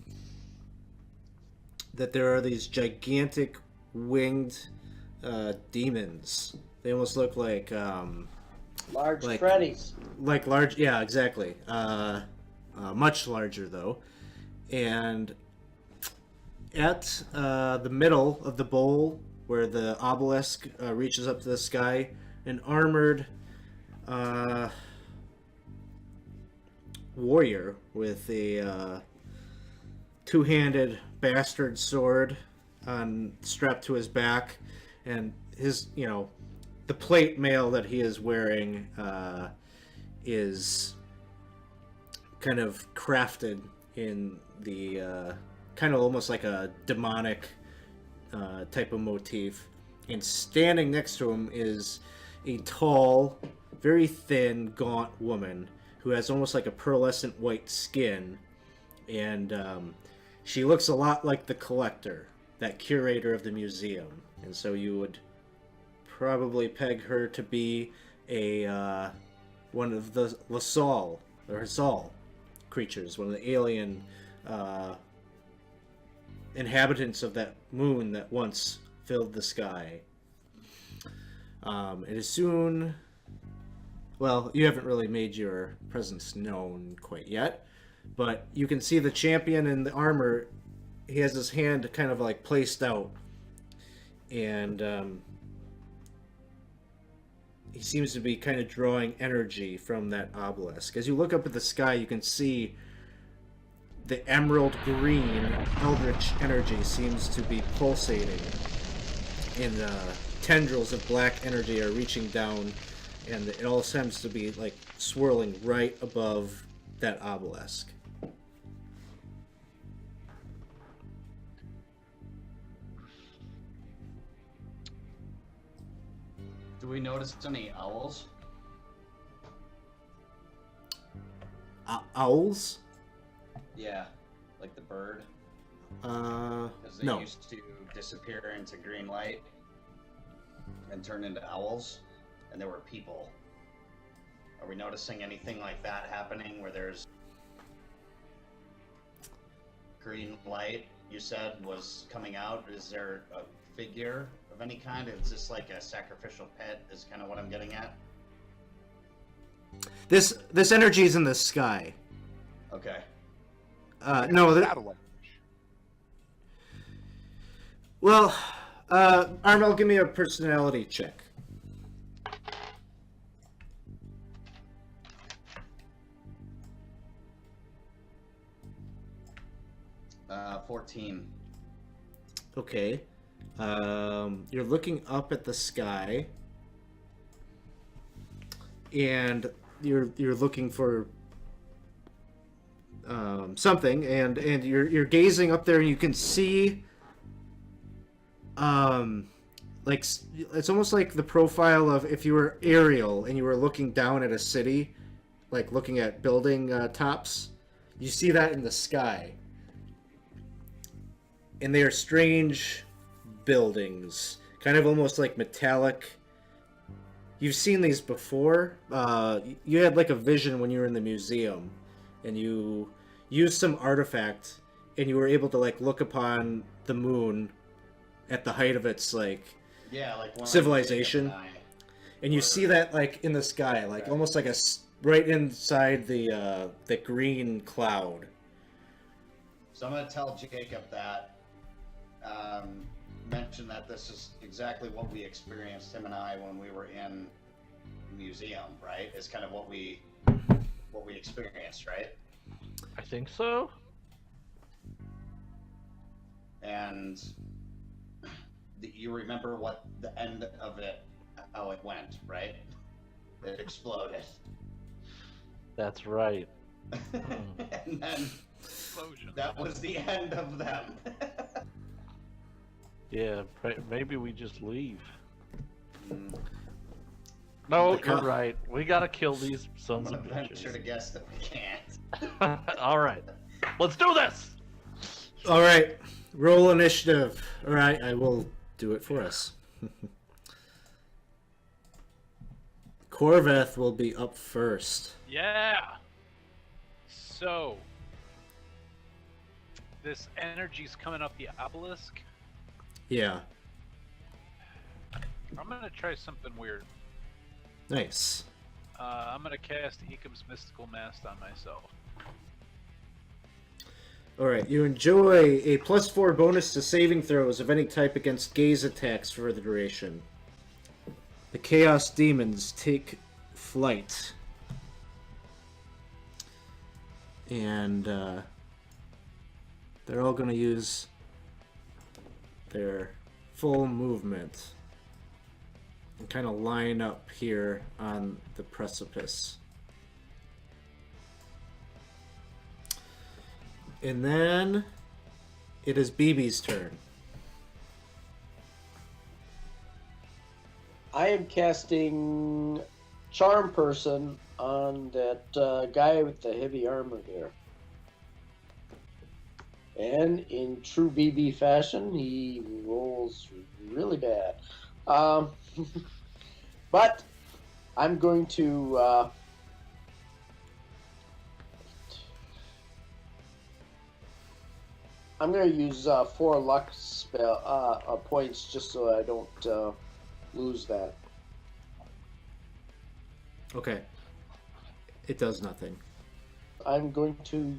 that there are these gigantic winged demons. They almost look like Large like- Freddy's. like large, yeah, exactly. Much larger though, and at the middle of the bowl where the obelisk reaches up to the sky, an armored warrior with a two-handed bastard sword strapped to his back, and his, the plate mail that he is wearing is kind of crafted in the kind of almost like a demonic type of motif. And standing next to him is a tall, very thin, gaunt woman who has almost like a pearlescent white skin, and she looks a lot like the collector, that curator of the museum. And so you would probably peg her to be a one of the Lasal or Hazal creatures, one of the alien inhabitants of that moon that once filled the sky. It is soon. Well, you haven't really made your presence known quite yet, but you can see the champion in the armor. He has his hand kind of like placed out, and he seems to be kind of drawing energy from that obelisk. As you look up at the sky, you can see the emerald green eldritch energy seems to be pulsating, and tendrils of black energy are reaching down, and it all seems to be like swirling right above that obelisk. Do we notice any owls? Owls? Yeah, like the bird. Because they No. used to disappear into green light and turn into owls, and there were people. Are we noticing anything like that happening where there's green light, you said, was coming out? Is there a figure of any kind? Is this like a sacrificial pet is kind of what I'm getting at? This energy is in the sky. Okay. No, Satellite. well, Armel, give me a personality check. Uh, 14. Okay. You're looking up at the sky, and you're looking for something, and you're gazing up there, and you can see like it's almost like the profile of if you were Ariel and you were looking down at a city, like looking at building tops. You see that in the sky. And they are strange buildings, kind of almost like metallic. You've seen these before. You had like a vision when you were in the museum, and you used some artifact, and you were able to like look upon the moon at the height of its like Yeah, like one civilization. And you see that like in the sky, like almost like right inside the green cloud. So I'm gonna tell Jacob that. Mention that this is exactly what we experienced, him and I, when we were in the museum, right? It's kind of what we experienced, right? I think so. And you remember what the end of it, how it went, right? It exploded. That's right. And then Explosion. that was the end of them. Yeah, maybe we just leave. Mm, No, The you're co- right. We gotta kill these I'm sons gonna of venture to bitches. guess that we can't. All right, let's do this. All right, roll initiative. All right, I will do it for us. Corveth will be up first. Yeah. So, this energy's coming up the obelisk. Yeah, I'm gonna try something weird. nice. I'm gonna cast Ekam's Mystical Mask on myself. All right, you enjoy a +4 bonus to saving throws of any type against gaze attacks for the duration. The Chaos Demons take flight. And they're all going to use their full movement and kind of line up here on the precipice. And then it is BB's turn. I am casting Charm Person on that guy with the heavy armor there. And in true BB fashion, he rolls really bad. But I'm going to... I'm going to use 4 luck spell points just so I don't lose that. Okay. It does nothing. I'm going to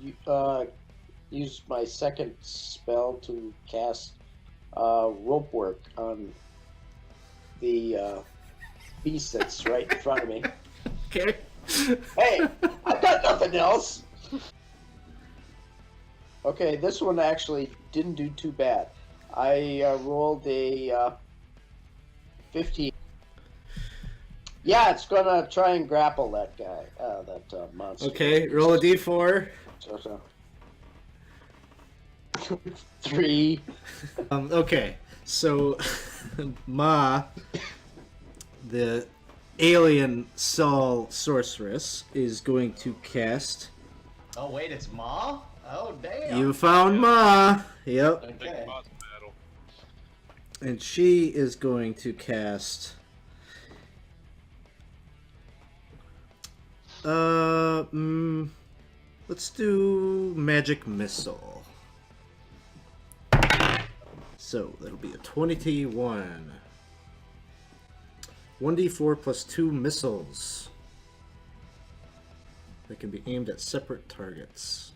use my second spell to cast rope work on the beast that's right in front of me. Okay. Hey, I've got nothing else. Okay, this one actually didn't do too bad. I rolled a 15. Yeah, it's gonna try and grapple that guy, that monster. Okay, roll a d4. So. 3. Okay, so Ma, the alien Sol sorceress, is going to cast. Oh wait, it's Ma? Oh damn. You found Ma! Yep. Okay. Big boss battle. And she is going to cast. Let's do Magic Missile. So that'll be a 21. 1d4 plus 2 missiles. They can be aimed at separate targets.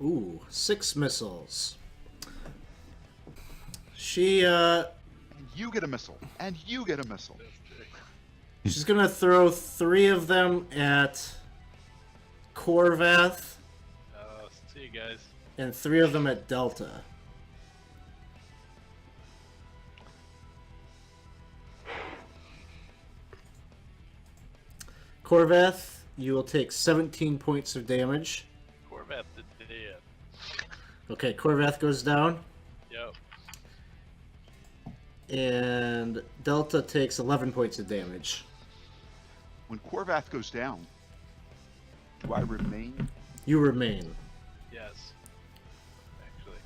Ooh, 6 missiles. She, And you get a missile. And you get a missile. she's gonna throw 3 of them at Corvath See you guys. and 3 of them at Delta. Corvath, you will take 17 points of damage. Corvette the dead. Okay, Corvath goes down. Yep. And Delta takes 11 points of damage. When Corvath goes down, do I remain? You remain. Yes. Actually.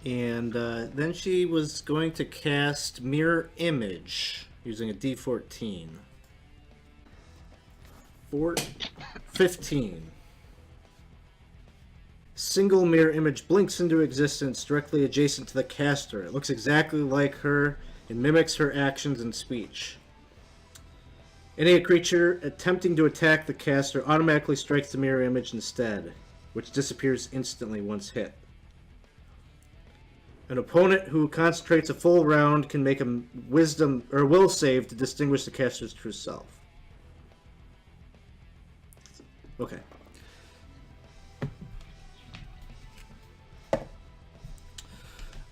And then she was going to cast Mirror Image using a D14. 15. Single mirror image blinks into existence directly adjacent to the caster. It looks exactly like her and mimics her actions and speech. Any creature attempting to attack the caster automatically strikes the mirror image instead, which disappears instantly once hit. An opponent who concentrates a full round can make a wisdom or will save to distinguish the caster's true self. Okay.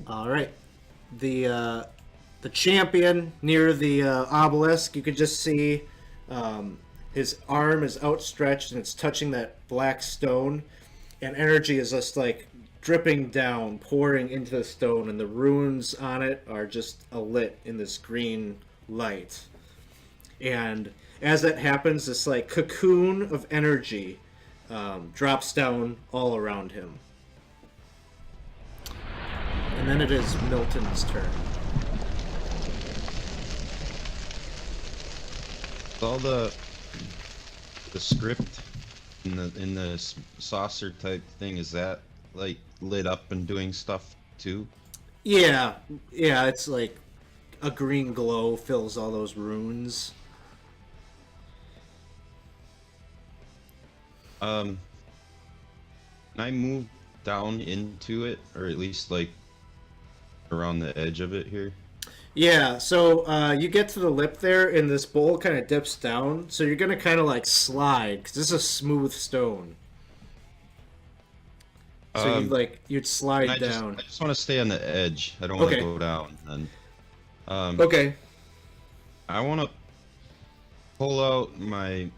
All right. The champion near the obelisk, you could just see his arm is outstretched and it's touching that black stone, and energy is just like dripping down, pouring into the stone, and the runes on it are just alit in this green light. And as that happens, this like cocoon of energy drops down all around him. And then it is Milton's turn. All the script in the saucer type thing, is that like lit up and doing stuff too? Yeah, it's like a green glow fills all those runes. Can I move down into it, or at least like around the edge of it here? Yeah, so you get to the lip there, and this bowl kind of dips down, so you're gonna kind of like slide, because this is a smooth stone. So you'd slide down. I just want to stay on the edge. I don't want to Okay. go down. And Okay. I want to pull out my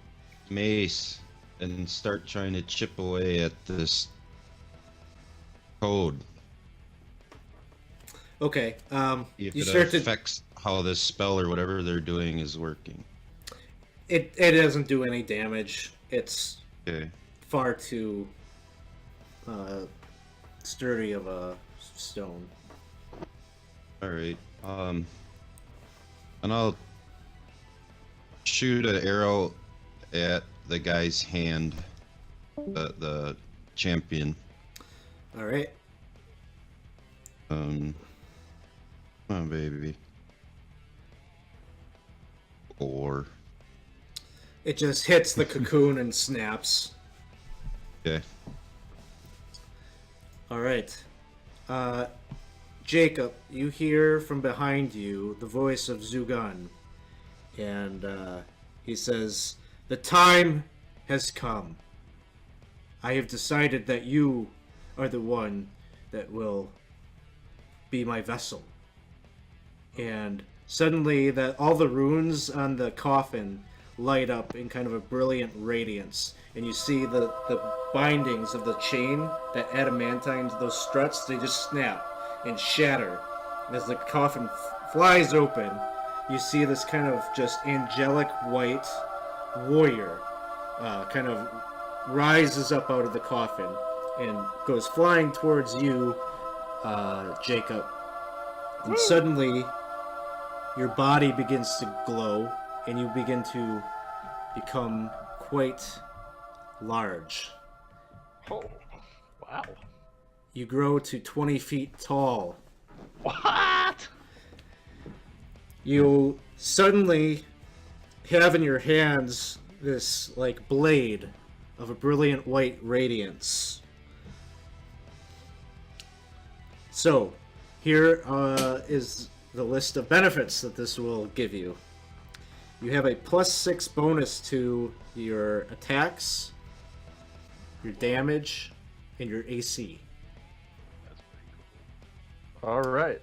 mace and start trying to chip away at this code. Okay. If You it start to. affects how this spell or whatever they're doing is working. It doesn't do any damage. It's Okay. far too sturdy of a stone. All right. And I'll shoot an arrow at the guy's hand, the champion. All right. Come on, baby. 4. It just hits the cocoon and snaps. Okay. All right. Jacob, you hear from behind you the voice of Zugan, and he says, "The time has come. I have decided that you are the one that will be my vessel." And suddenly, that all the runes on the coffin light up in kind of a brilliant radiance, and you see the bindings of the chain, that adamantine, those struts, they just snap and shatter. And as the coffin flies open, you see this kind of just angelic white warrior kind of rises up out of the coffin and goes flying towards you, Jacob. And suddenly, your body begins to glow, and you begin to become quite large. Oh, wow. You grow to 20 feet tall. What? You suddenly have in your hands this, like, blade of a brilliant white radiance. So, here is the list of benefits that this will give you. You have a +6 bonus to your attacks, your damage, and your AC. That's pretty cool. All right.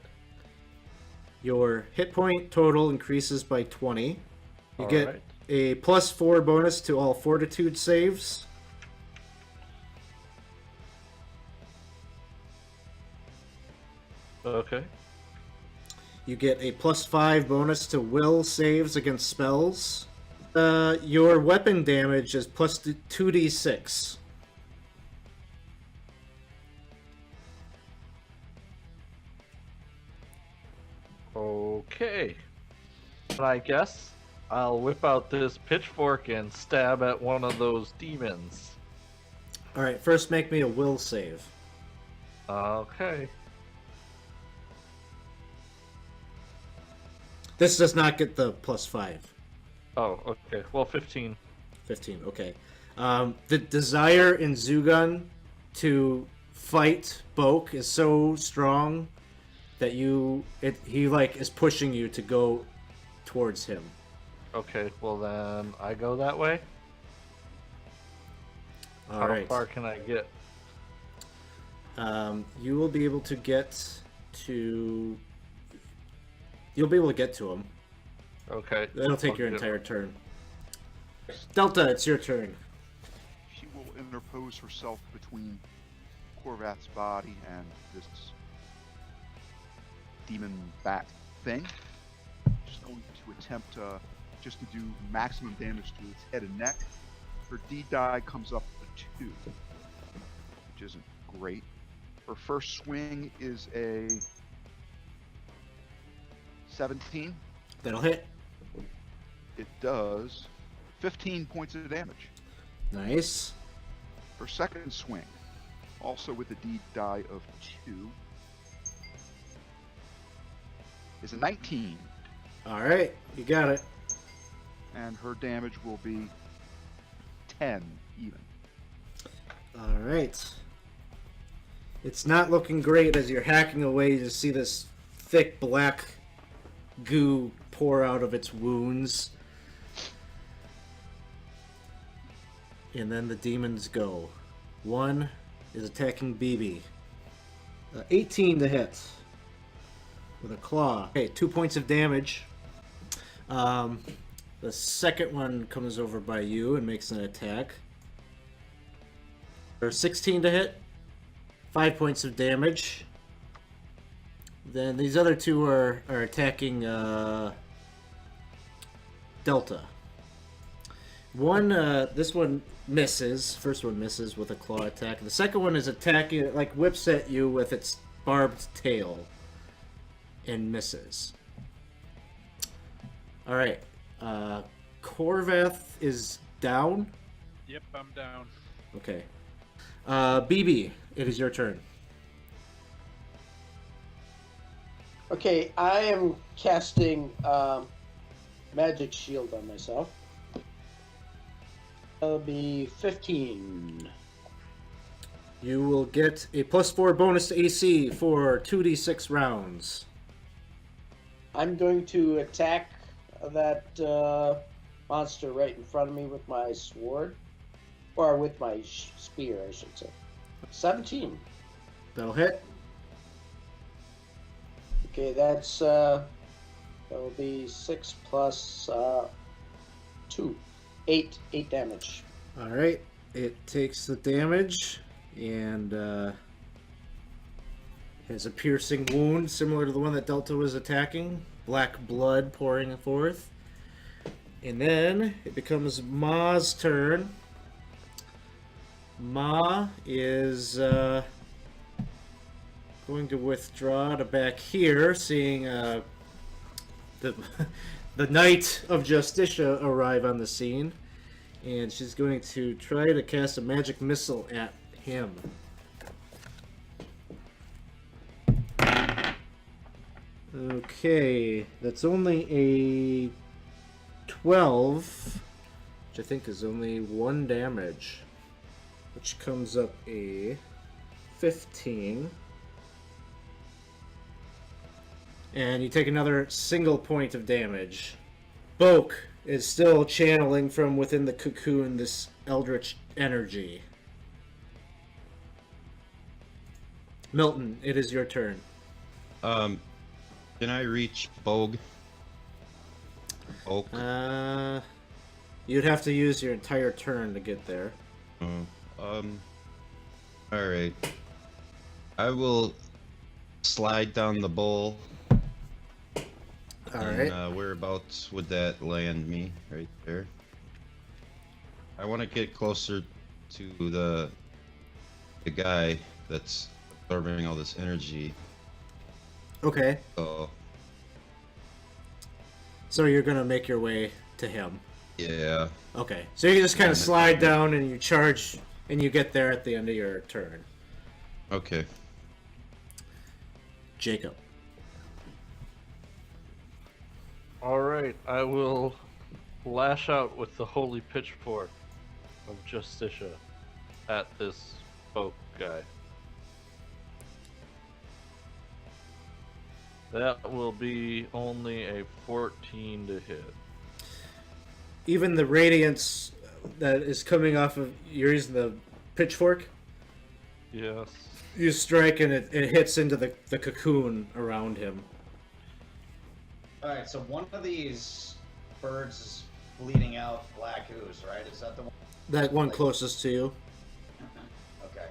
Your hit point total increases by 20. You All get right. a +4 bonus to all fortitude saves. Okay. You get a +5 bonus to will saves against spells. Your weapon damage is +2d6. Okay. I guess I'll whip out this pitchfork and stab at one of those demons. Alright, first make me a will save. Okay. This does not get the +5. Oh, okay. Well, 15. 15, okay. The desire in Zugan to fight Boke is so strong that he like is pushing you to go towards him. Okay, well then I go that way. How Alright. far can I get? You will be able to get to... You'll be able to get to him. Okay. That'll take I'll your get- entire turn. Delta, it's your turn. She will interpose herself between Korvath's body and this demon bat thing. She's going to attempt just to do maximum damage to its head and neck. Her D die comes up to 2, which isn't great. Her first swing is a 17. That'll hit. It does 15 points of damage. Nice. Her second swing, also with a D die of 2, is a 19. All right, you got it. And her damage will be 10 even. All right. It's not looking great as you're hacking away to see this thick black goo pour out of its wounds. And then the demons go. One is attacking BB. 18 to hit with a claw. Okay, 2 points of damage. The second one comes over by you and makes an attack. Or 16 to hit. 5 points of damage. Then these other two are attacking Delta. This one misses. First one misses with a claw attack. The second one is attacking, it like whips at you with its barbed tail and misses. All right. Korvath is down. Yep, I'm down. Okay. BB, it is your turn. Okay, I am casting magic shield on myself. That'll be 15. You will get a +4 bonus to AC for 2d6 rounds. I'm going to attack that monster right in front of me with my sword. Or with my spear, I should say. 17. That'll hit. Okay, that's that'll be 6 plus 2. 8 damage. All right. It takes the damage and has a piercing wound similar to the one that Delta was attacking. Black blood pouring forth. And then it becomes Ma's turn. Ma is going to withdraw to back here, seeing the Knight of Justicia arrive on the scene, and she's going to try to cast a magic missile at him. Okay, that's only a 12, which I think is only 1 damage. Which comes up a 15. And you take another single point of damage. Boke is still channeling from within the cocoon this eldritch energy. Milton, it is your turn. Can I reach Bogue? Oak? You'd have to use your entire turn to get there. Alright. I will slide down the bowl. Alright. And, whereabouts would that land me? Right there. I want to get closer to the guy that's absorbing all this energy. Okay. So you're gonna make your way to him. Yeah. Okay. So you just kind of slide down and you charge and you get there at the end of your turn. Okay. Jacob. Alright, I will lash out with the holy pitchfork of Justicia at this folk guy. That will be only a 14 to hit. Even the radiance that is coming off of, you're using the pitchfork? Yes. You strike and it hits into the cocoon around him. Alright, so one of these birds is bleeding out black ooze, right? Is that the one? That one closest to you. Okay.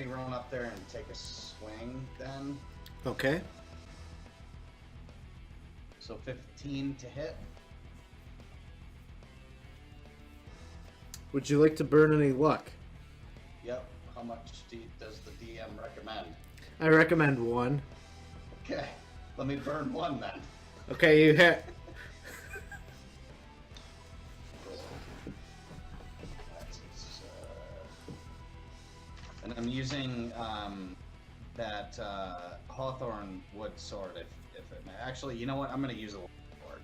run up there and take a swing then. Okay. So 15 to hit. Would you like to burn any luck? Yep. How much does the DM recommend? I recommend 1. Okay. Let me burn 1 then. Okay, you hit. And I'm using that hawthorn wood sword. If it actually, you know what? I'm gonna use a sword.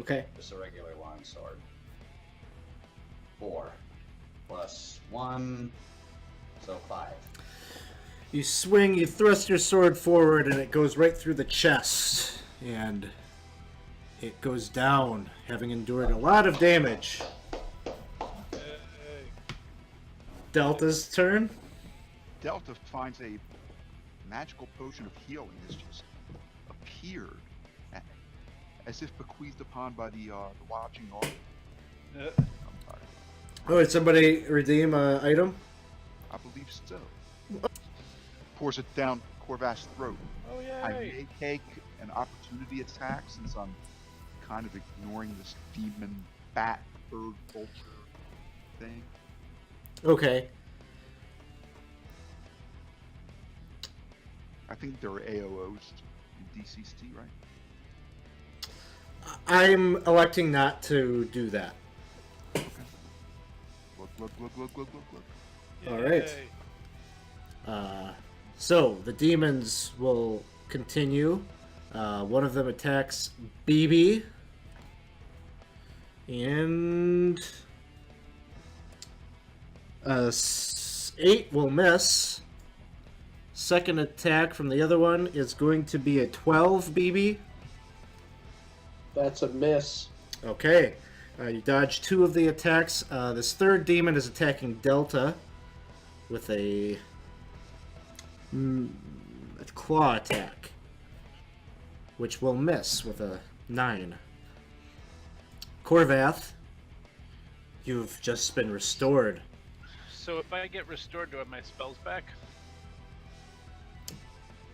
Okay. Just a regular long sword. 4 plus 1, so 5. You swing, you thrust your sword forward, and it goes right through the chest. And it goes down, having endured a lot of damage. Delta's turn. Delta finds a magical potion of healing has just appeared, as if bequeathed upon by the watching art. Oh, did somebody redeem an item? I believe so. Pours it down Corvash's throat. Oh I yay! may take an opportunity attack since I'm kind of ignoring this demon bat bird vulture thing. Okay. I think there are AOOs in DCC, right? I'm electing not to do that. Look. All right. So the demons will continue. One of them attacks BB. And 8 will miss. Second attack from the other one is going to be a 12 BB. That's a miss. Okay. You dodge 2 of the attacks. This third demon is attacking Delta with a claw attack, which will miss with a 9. Corvath, you've just been restored. So if I get restored, do I have my spells back?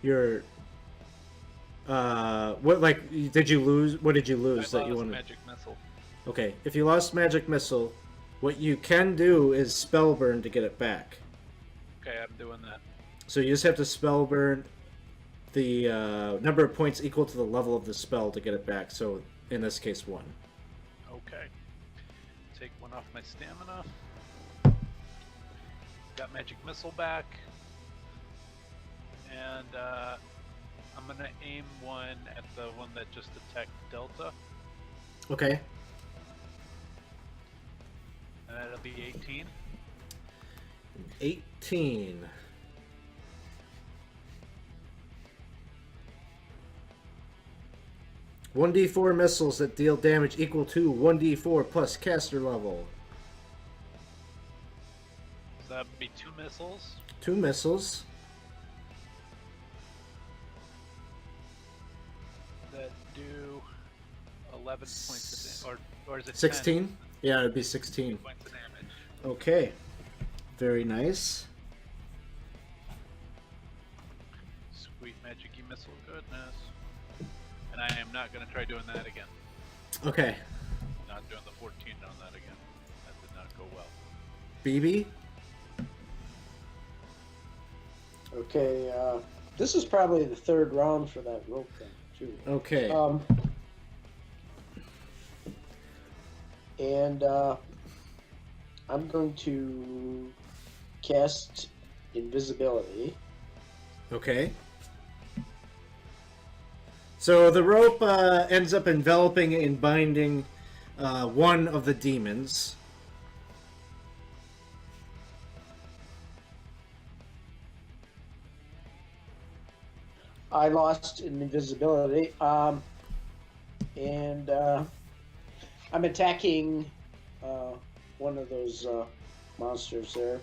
You're did you lose? What did you lose I that you lost wanted? magic missile. Okay, if you lost magic missile, what you can do is spell burn to get it back. Okay, I'm doing that. So you just have to spell burn the number of points equal to the level of the spell to get it back. So in this case, 1. Okay. Take 1 off my stamina. Got magic missile back. And I'm gonna aim 1 at the one that just attacked Delta. Okay. And that'll be 18. 18. One d4 missiles that deal damage equal to 1d4 plus caster level. So that'd be 2 missiles. 2 missiles. That do 11 points of damage. Or is it 16? 10? Yeah, it'd be 16. Points of damage. Okay. Very nice. Sweet magic-y missile goodness. And I am not going to try doing that again. Okay. Not doing the 14 on that again. That did not go well. BB? Okay, this is probably the 3rd round for that rope thing, too. Okay. And I'm going to cast invisibility. Okay. So the rope ends up enveloping and binding one of the demons. I lost in invisibility. And I'm attacking one of those monsters there.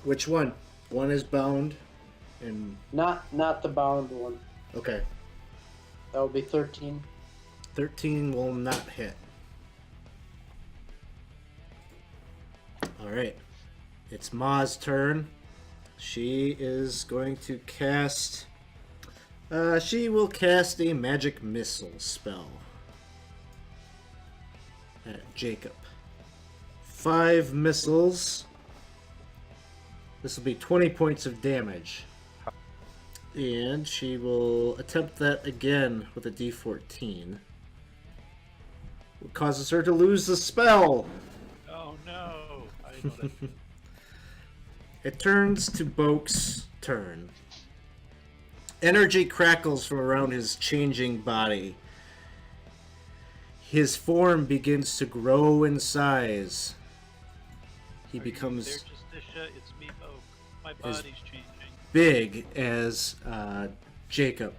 Which one? One is bound, and Not the bound one. okay. That would be 13. 13 will not hit. All right. It's Ma's turn. She is going to cast... she will cast a magic missile spell at Jacob. 5 missiles. This will be 20 points of damage. And she will attempt that again with a d14. It causes her to lose the spell. Oh no! I know that. It turns to Boak's turn. Energy crackles from around his changing body. His form begins to grow in size. He becomes There, Justicia, it's me, Oak. My body's changing. big as Jacob.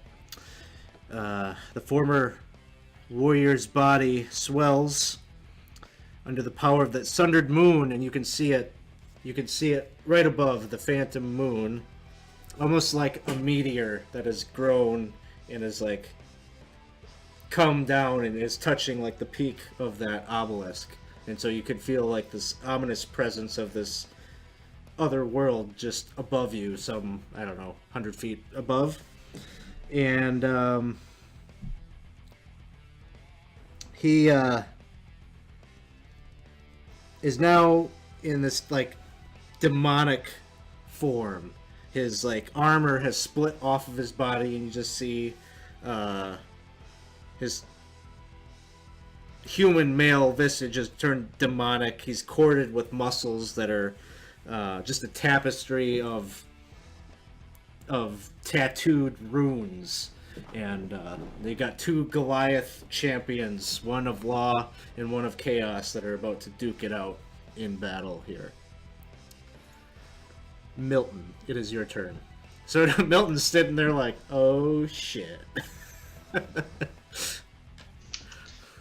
The former warrior's body swells under the power of that sundered moon, and you can see it. You can see it right above the phantom moon, almost like a meteor that has grown and is like come down and is touching like the peak of that obelisk. And so you could feel like this ominous presence of this other world just above you, some, I don't know, 100 feet above. And he is now in this like demonic form. His like armor has split off of his body, and you just see his human male visage has turned demonic. He's corded with muscles that are just a tapestry of tattooed runes. And they got 2 Goliath champions, one of law and one of chaos, that are about to duke it out in battle here. Milton, it is your turn. So Milton's sitting there like, oh shit.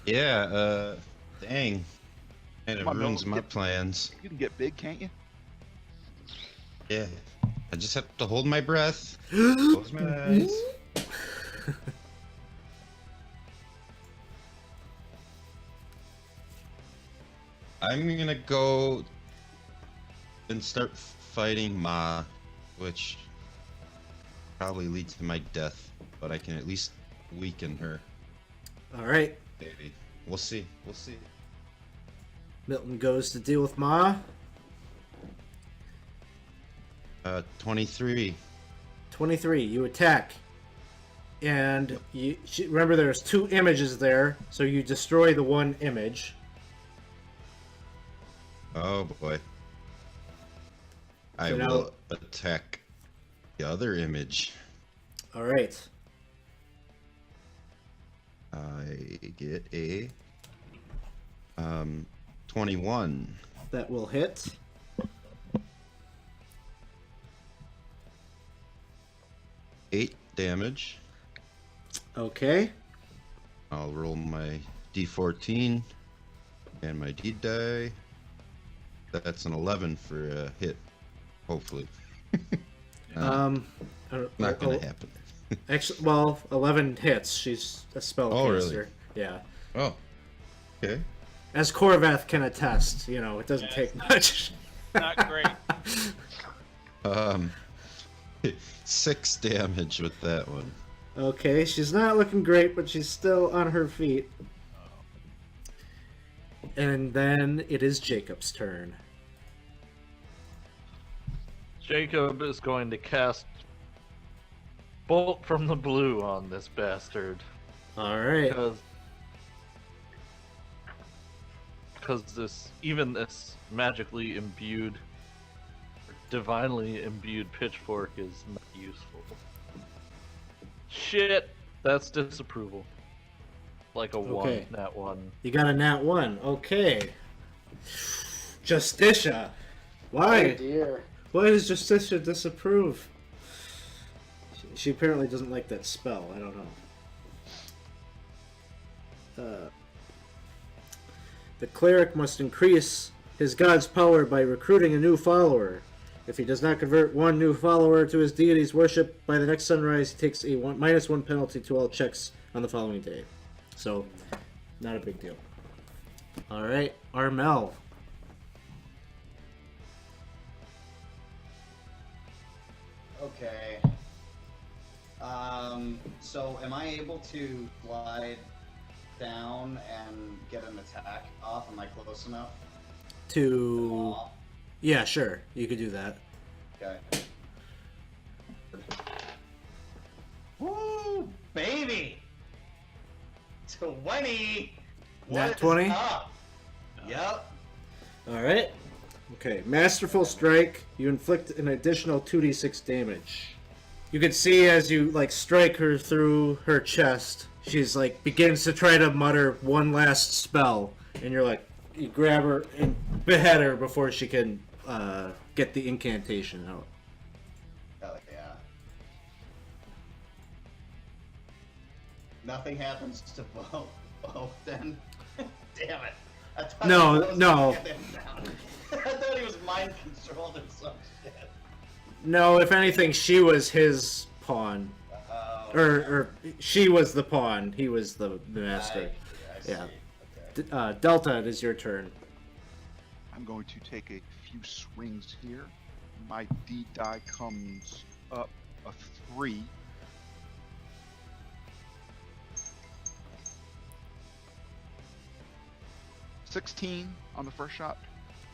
Yeah, dang. And it Come on, ruins Milton, my get- plans. You can get big, can't you? Yeah. I just have to hold my breath. Close my eyes. I'm gonna go and start fighting Ma, which probably leads to my death, but I can at least weaken her. All right. Maybe. We'll see. We'll see. Milton goes to deal with Ma. 23. 23, you attack. And remember there's 2 images there, so you destroy the one image. Oh boy. I So now- will attack the other image. All right. I get a 21. That will hit. Eight damage. Okay. I'll roll my d14 and my d-die. That's an 11 for a hit, hopefully. I don't- Not gonna happen. Actually, well, 11 hits. She's a spellcaster. Oh, really? Yeah. Oh, okay. As Korvath can attest, it doesn't Yes. take much. Not great. 6 damage with that one. Okay, she's not looking great, but she's still on her feet. And then it is Jacob's turn. Jacob is going to cast Bolt from the Blue on this bastard. All right. Because this magically imbued, divinely imbued pitchfork is not useful. Shit, that's disapproval. Like a Okay. 1, nat 1. You got a nat 1. Okay. Justicia. Oh Why? dear. Why does Justicia disapprove? She apparently doesn't like that spell. I don't know. The cleric must increase his god's power by recruiting a new follower. If he does not convert one new follower to his deity's worship by the next sunrise, he takes a -1 penalty to all checks on the following day. So, not a big deal. Alright, Armel. Okay. So am I able to glide down and get an attack off? Am I close enough? To yeah, sure, you could do that. Okay. Woo, baby! 20. Nat What is 20? up? Yep. All right. Okay, masterful strike. You inflict an additional 2d6 damage. You can see as you like strike her through her chest, she's like begins to try to mutter one last spell, and you're like, you grab her and behead her before she can get the incantation out. Hell yeah. Nothing happens to Bo then? Damn it. I thought No, he was no. gonna get him down. I thought he was mind controlled or some shit. No, if anything, she was his pawn, Oh, or she was the pawn. He was the master. I see. Yeah. Okay. Delta, it is your turn. I'm going to take a few swings here. My D die comes up a 3. $16 on the first shot.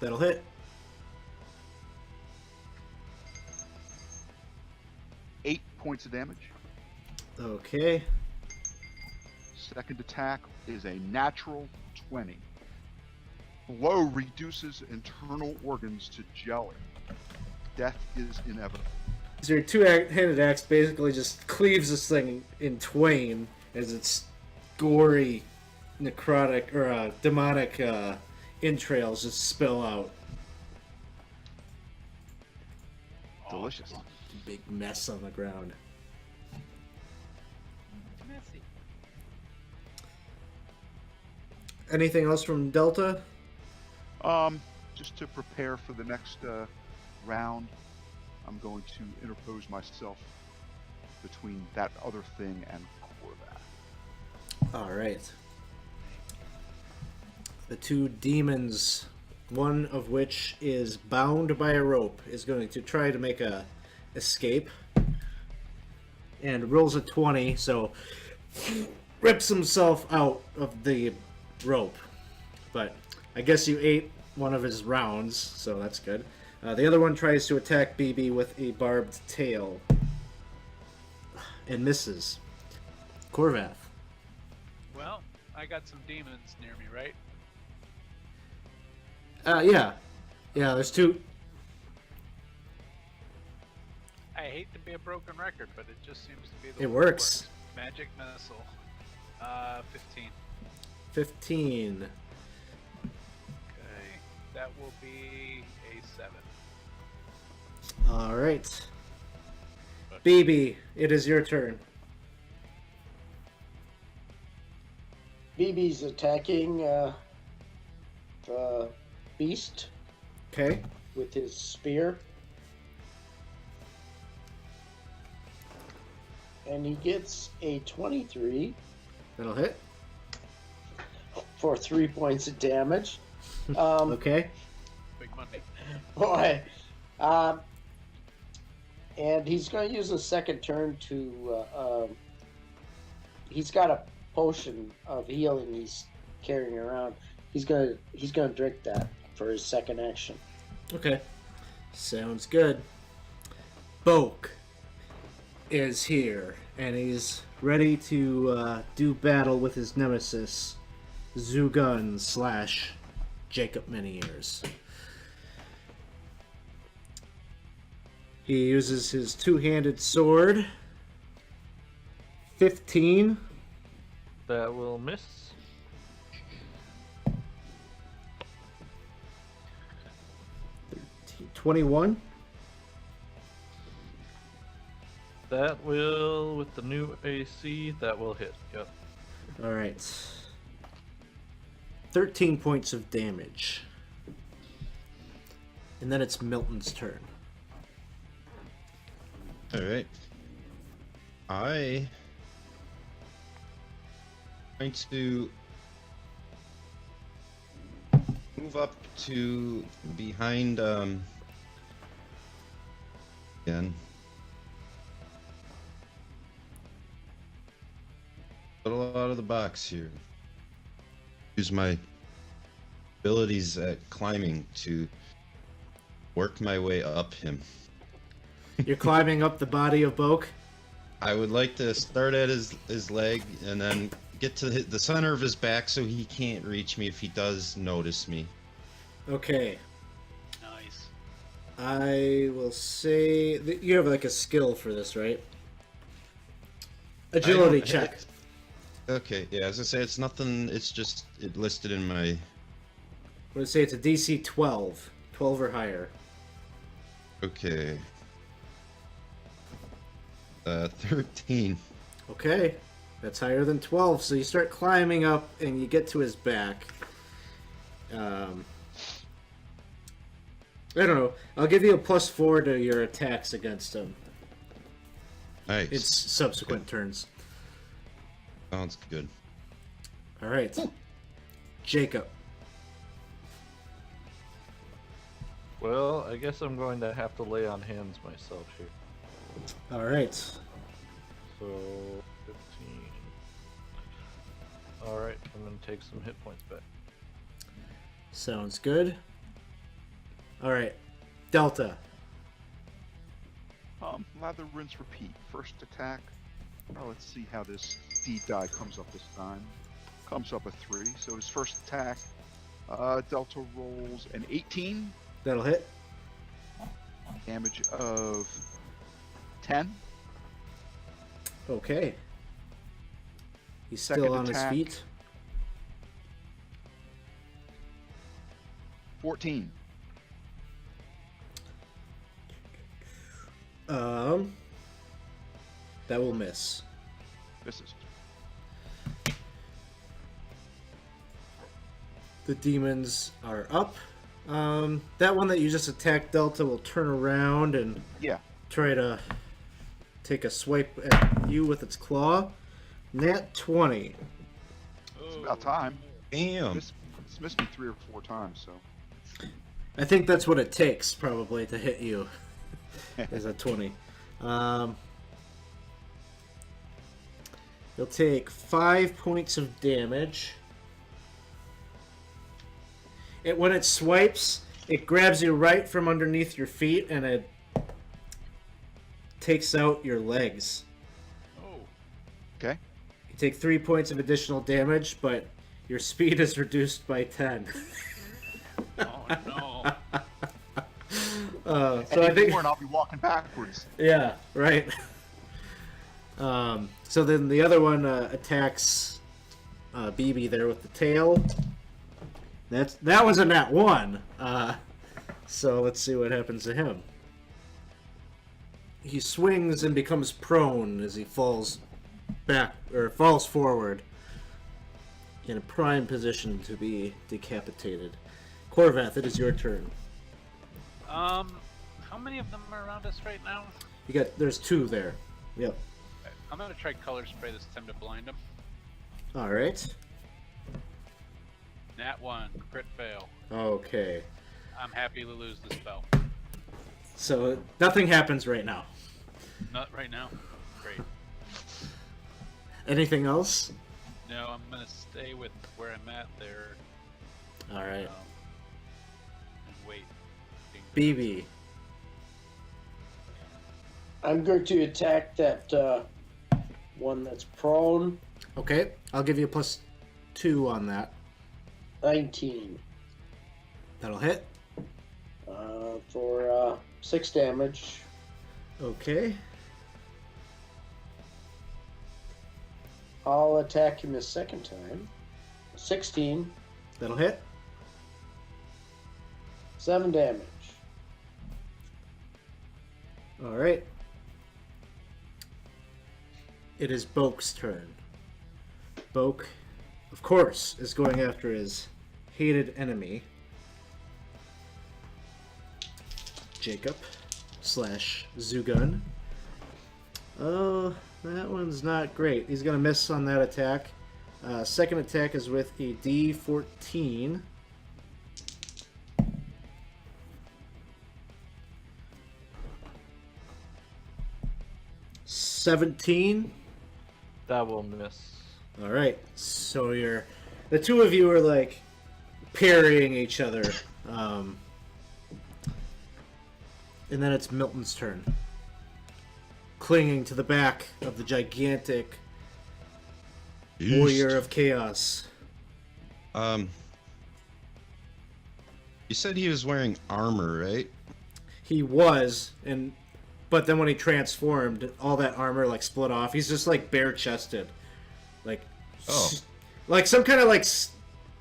That'll hit. 8 points of damage. Okay. Second attack is a natural 20. Blow reduces internal organs to jelly. Death is inevitable. So your two-handed axe basically just cleaves this thing in twain as its gory, necrotic, or demonic entrails just spill out. Delicious. Big mess on the ground. Messy. Anything else from Delta? Just to prepare for the next round, I'm going to interpose myself between that other thing and Corvath. All right. The two demons, one of which is bound by a rope, is going to try to make a escape, and rolls a 20, so rips himself out of the rope. But I guess you ate one of his rounds, so that's good. The other one tries to attack BB with a barbed tail and misses. Corvath. Well, I got some demons near me, right? Yeah, there's two. I hate to be a broken record, but it just seems to be the It way works. Magic missile. 15. 15. Okay, that will be a 7. All right. BB, it is your turn. BB's attacking the beast Okay. with his spear. And he gets a 23 That'll hit. for 3 points of damage. Okay. Big money. Boy. And he's going to use a second turn to. He's got a potion of healing he's carrying around. He's gonna drink that for his second action. Okay. Sounds good. Boke is here, and he's ready to do battle with his nemesis, Zugun / Jacob Many-Ears. He uses his two-handed sword. 15. That will miss. 21. That will, with the new AC, that will hit. Yep. All right. 13 points of damage. And then it's Milton's turn. All right. I'm going to move up to behind again. little out of the box here. Use my abilities at climbing to work my way up him. You're climbing up the body of Boke? I would like to start at his leg and then get to the center of his back so he can't reach me if he does notice me. Okay. Nice. I will say that you have like a skill for this, right? Agility check. Okay, yeah, as I say, it's nothing, it's just it listed in my... I'm going to say it's a DC 12. 12 or higher. Okay. 13. Okay. That's higher than 12. So you start climbing up and you get to his back. I don't know. I'll give you a +4 to your attacks against him. Nice. It's subsequent turns. Sounds good. All right. Jacob. Well, I guess I'm going to have to lay on hands myself here. All right. So, 15. Alright, I'm going to take some hit points back. Sounds good. All right. Delta. Lather, rinse, repeat. First attack. Well, let's see how this D die comes up this time. Comes up a 3. So his first attack, Delta rolls an 18. That'll hit. Damage of 10. Okay. He's still Second on his attack. feet. 14. That will miss. Misses. The demons are up. That one that you just attacked, Delta, will turn around and Yeah. try to take a swipe at you with its claw. Nat 20. It's about time. Damn. It's missed me 3 or 4 times, so. I think that's what it takes, probably, to hit you. Is a 20. You'll take 5 points of damage. When it swipes, it grabs you right from underneath your feet and it takes out your legs. Oh, Okay. You take 3 points of additional damage, but your speed is reduced by 10. oh no. So I think, more and I'll be walking backwards. yeah, right. So then the other one attacks BB there with the tail. That was a nat 1. So let's see what happens to him. He swings and becomes prone as he falls back or falls forward in a prime position to be decapitated. Corvath, it is your turn. How many of them are around us right now? There's 2 there. Yep. Okay, I'm gonna try color spray this time to blind them. All right. Nat 1, crit fail. Okay. I'm happy to lose the spell. So nothing happens right now. Not right now. Great. Anything else? No, I'm gonna stay with where I'm at there. All right. And wait. BB. I'm going to attack that one that's prone. Okay. I'll give you a +2 on that. 19 That'll hit. for 6 damage. Okay. I'll attack him a second time. 16, That'll hit. 7 damage. All right. It is Boke's turn. Boke, of course, is going after his hated enemy, Jacob / Zugun. Oh, that one's not great. He's going to miss on that attack. Second attack is with a D14. $17. That will miss. All right. So the two of you are like parrying each other, and then it's Milton's turn, clinging to the back of the gigantic warrior of chaos. You said he was wearing armor, right? He was, but then when he transformed, all that armor like split off. He's just like bare chested, like like some kind of like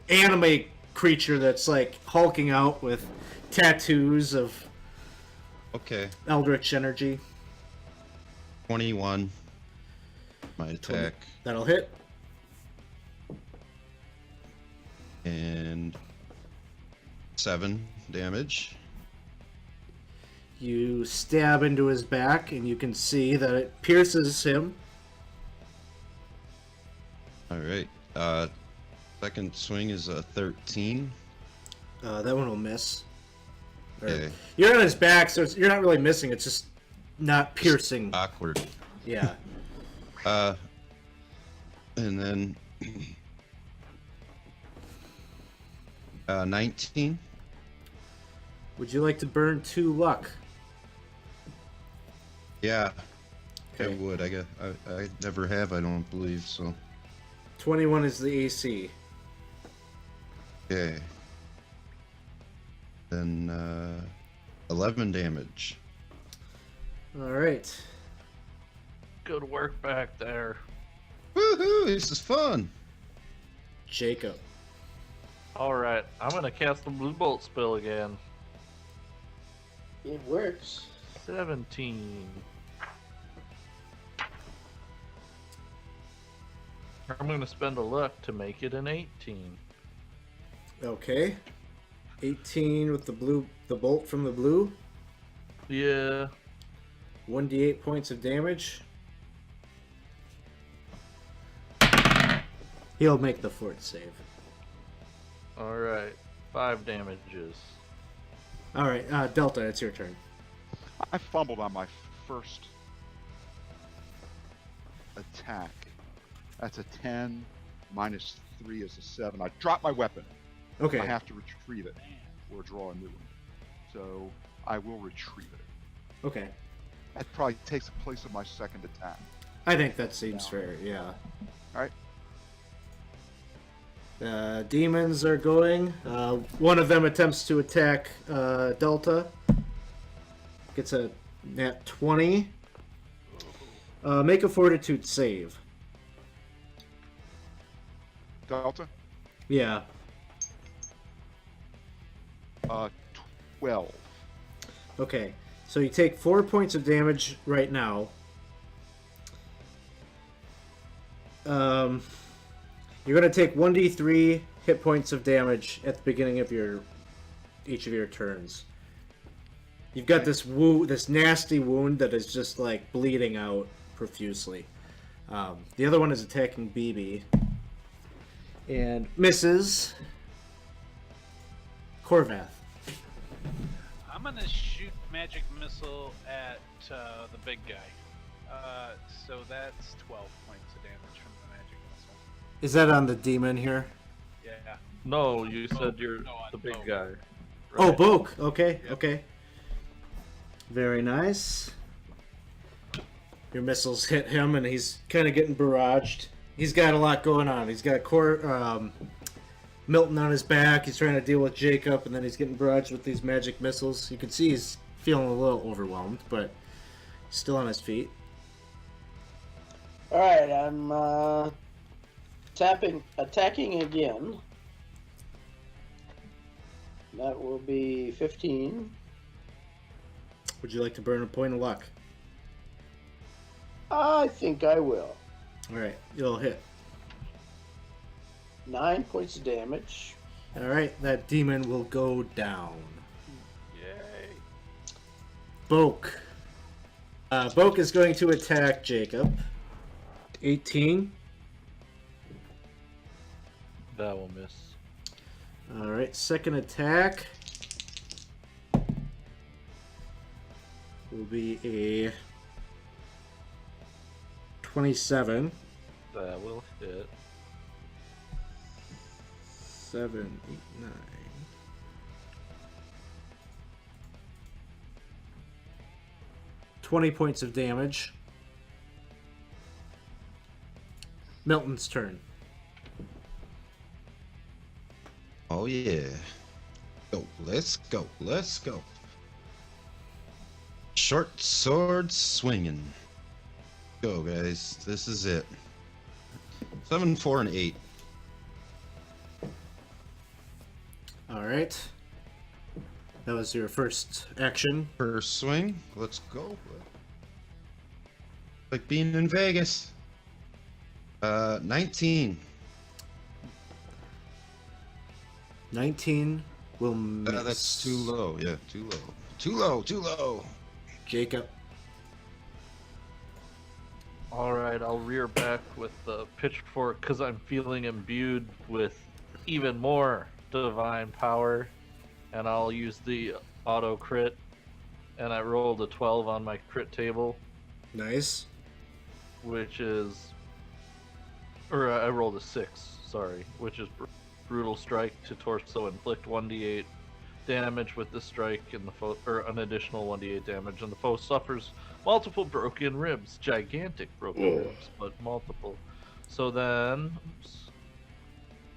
anime creature that's like hulking out with tattoos of eldritch energy. 21. My attack. That'll hit. And 7 damage. You stab into his back, and you can see that it pierces him. Alright. Second swing is a 13. That one will miss. Okay. You're on his back, so you're not really missing. It's just not piercing. Awkward. Yeah. And then 19. Would you like to burn 2 luck? Yeah. Okay. I would. I never have, I don't believe, so. 21 is the AC. Okay. Then 11 damage. All right. Good work back there. Woohoo! This is fun. Jacob. All right, I'm gonna cast the blue bolt spell again. It works. 17. I'm gonna spend a luck to make it an 18. Okay. 18 with the bolt from the blue. Yeah. 1d8 points of damage. He'll make the fort save. All right. 5 damages. All right, Delta, it's your turn. I fumbled on my first attack. That's a 10. Minus 3 is a 7. I dropped my weapon. Okay. I have to retrieve it or draw a new one. So I will retrieve it. Okay. That probably takes the place of my second attack. I think that seems fair, yeah. Alright. Demons are going. One of them attempts to attack Delta. Gets a nat 20. Make a fortitude save. Delta? Yeah. 12. Okay. So you take 4 points of damage right now. You're going to take 1d3 hit points of damage at the beginning of each of your turns. You've got this nasty wound that is just like bleeding out profusely. The other one is attacking BB and misses. Corvath. I'm gonna shoot magic missile at the big guy. So that's 12 points of damage from the magic missile. Is that on the demon here? Yeah. No, you said you're no, the big Boke. guy. Oh, right? Boke. Okay, Yep. okay. Very nice. Your missiles hit him, and he's kind of getting barraged. He's got a lot going on. He's got Milton on his back. He's trying to deal with Jacob, and then he's getting barraged with these magic missiles. You can see he's feeling a little overwhelmed, but he's still on his feet. All right, I'm attacking again. That will be 15. Would you like to burn a point of luck? I think I will. All right, you'll hit. 9 points of damage. All right, that demon will go down. Yay. Boke. Boke is going to attack Jacob. 18. That will miss. All right, second attack will be a 27. That will hit. 7, 8, 9. $20 points of damage. Milton's turn. Oh yeah. Go. Let's go. Let's go. Short sword swinging. Go, guys. This is it. 7, 4, and 8. All right. That was your first action. First swing. Let's go. Like being in Vegas. 19. 19 will miss. That's too low. Yeah, too low. Too low. Too low. Jacob. Alright, I'll rear back with the pitchfork because I'm feeling imbued with even more divine power. And I'll use the auto crit. And I rolled a 12 on my crit table, Nice. which is. Or I rolled a 6, sorry, which is brutal strike to torso, inflict 1d8 damage with the strike, and the foe, or an additional 1d8 damage, and the foe suffers multiple broken ribs, gigantic broken ribs, but multiple. So then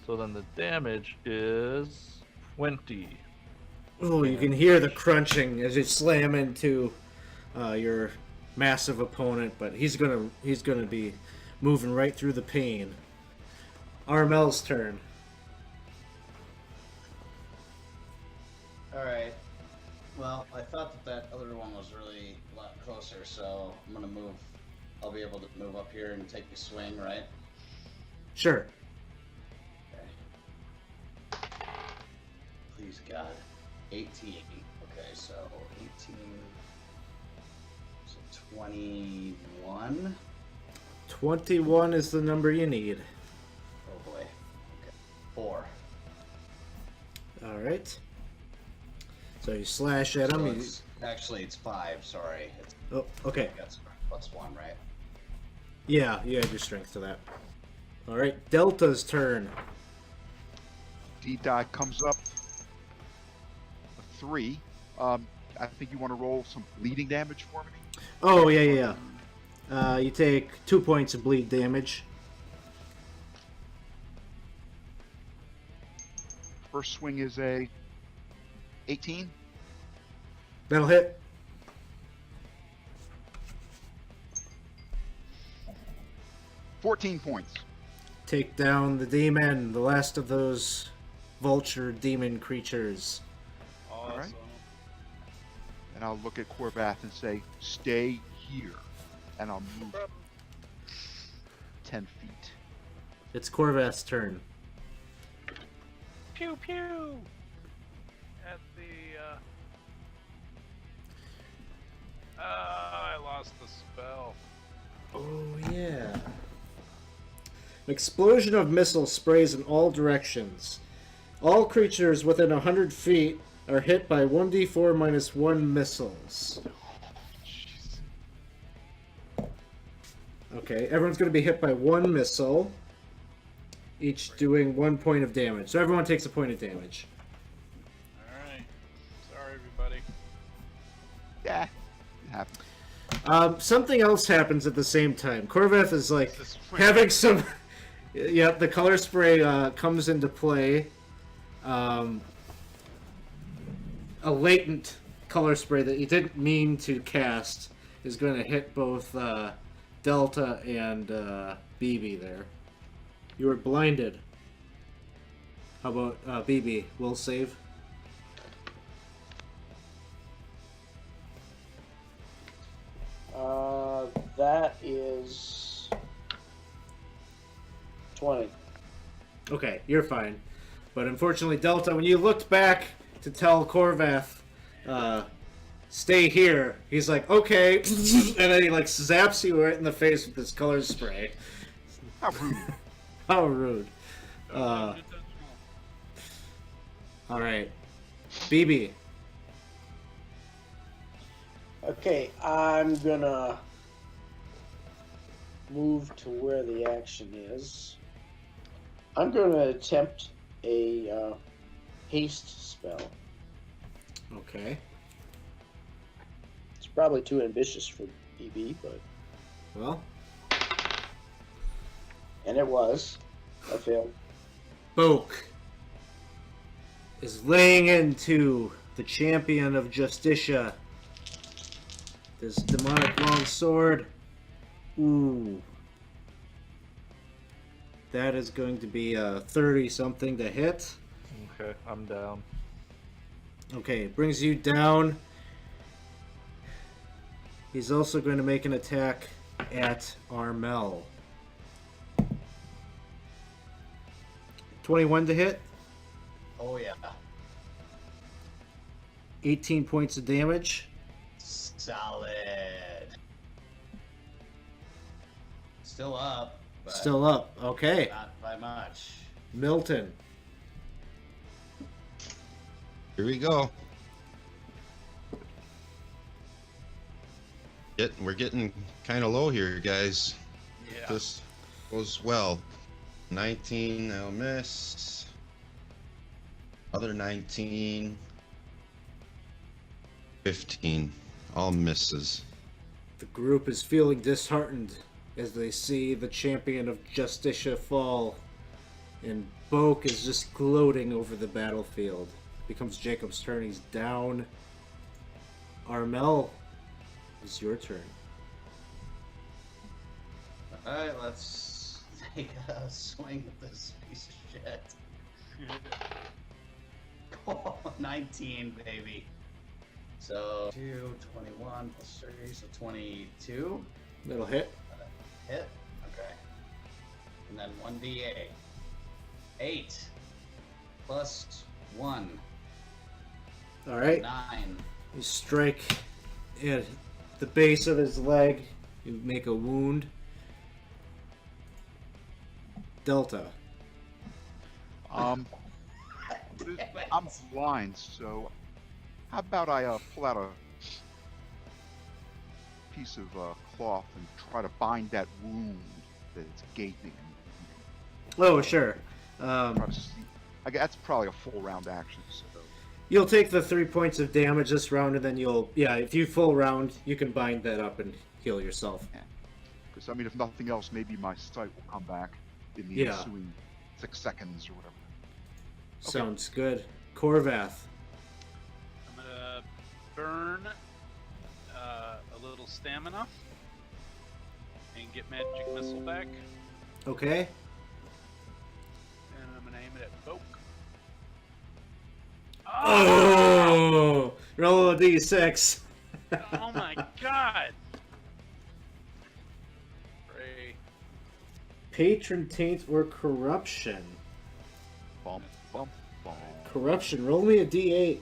the damage is 20. Oh, you can hear the crunching as you slam into your massive opponent, but he's gonna be moving right through the pain. Armel's turn. Alright. Well, I thought that other one was really a lot closer, so I'm gonna move. I'll be able to move up here and take a swing, right? Sure. Okay. Please, God. 18. Okay, so 18. So 21. 21 is the number you need. Oh boy. Okay. 4. All right. So you slash at him. So You... it's, actually, it's 5. Sorry. It's, Oh, okay. that's +1, right? Yeah, you add your strength to that. All right, Delta's turn. D-die comes up. A 3. I think you want to roll some bleeding damage for me. Oh, yeah. You take 2 points of bleed damage. First swing is a 18. That'll hit. $14 points. Take down the demon, the last of those vulture demon creatures. Awesome. right. And I'll look at Corvath and say, stay here. And I'll move 10 feet. It's Corvath's turn. Pew pew. At the I lost the spell. Oh, yeah. An explosion of missiles sprays in all directions. All creatures within 100 feet are hit by 1d4 minus 1 missiles. Okay, everyone's going to be hit by 1 missile, each doing 1 point of damage. So everyone takes a point of damage. Alright. Sorry, everybody. Yeah, it happens. Something else happens at the same time. Corvath is like This having some. Yep, the color spray comes into play. A latent color spray that you didn't mean to cast is going to hit both Delta and BB there. You were blinded. How about BB? Will save? That is 20. Okay, you're fine. But unfortunately, Delta, when you looked back to tell Corvath, stay here, he's like, okay, and then he like zaps you right in the face with this color spray. How rude. How rude. Alright. BB. Okay, I'm gonna move to where the action is. I'm gonna attempt a haste spell. Okay. It's probably too ambitious for BB, but Well, and it was. I failed. Boke is laying into the champion of Justicia. This demonic long sword. Ooh. That is going to be a 30-something to hit. Okay, I'm down. Okay, it brings you down. He's also going to make an attack at Armel. 21 to hit. Oh yeah. 18 points of damage. Solid. Still up. But Still up. Okay. not by much. Milton. Here we go. We're getting kind of low here, guys. Yeah. This goes well. 19, I'll miss. Other 19. 15. All misses. The group is feeling disheartened as they see the champion of Justicia fall. And Boke is just gloating over the battlefield. Becomes Jacob's turn. He's down. Armel, it's your turn. Alright, let's take a swing at this piece of shit. Oh, 19, baby. So 2, 21 plus 3, so 22. That'll hit. Hit. Okay. And then 1d8. 8 plus 1. Alright. 9. You strike at the base of his leg. You make a wound. Delta. I'm blind, so how about I pull out a piece of cloth and try to bind that wound that's gaping. Oh, sure. Try to see. That's probably a full round action. So You'll take the 3 points of damage this round, and then if you full round, you can bind that up and heal yourself. because I mean, if nothing else, maybe my sight will come back in the Yeah. ensuing 6 seconds or whatever. Sounds good. Corvath. I'm gonna burn a little stamina and get magic missile back, Okay. and I'm gonna aim it at Boke. Oh! Roll a d6. Oh my god! Ray. Patron taint or corruption. Bump, bump, bump. Corruption. Roll me a d8.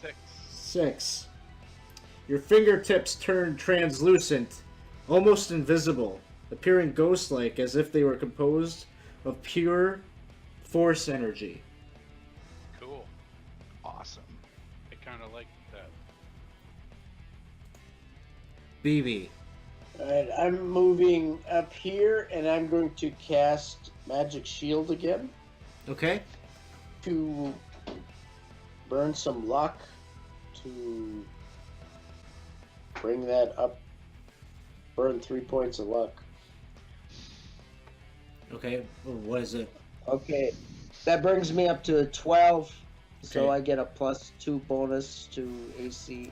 6. 6. Your fingertips turn translucent, almost invisible, appearing ghost-like as if they were composed of pure force energy. Cool. Awesome. I kind of like that. BB. Alright, I'm moving up here and I'm going to cast Magic Shield again Okay. to burn some luck to bring that up. Burn 3 points of luck. Okay. What is it? Okay, that brings me up to 12, so Okay. I get a +2 bonus to AC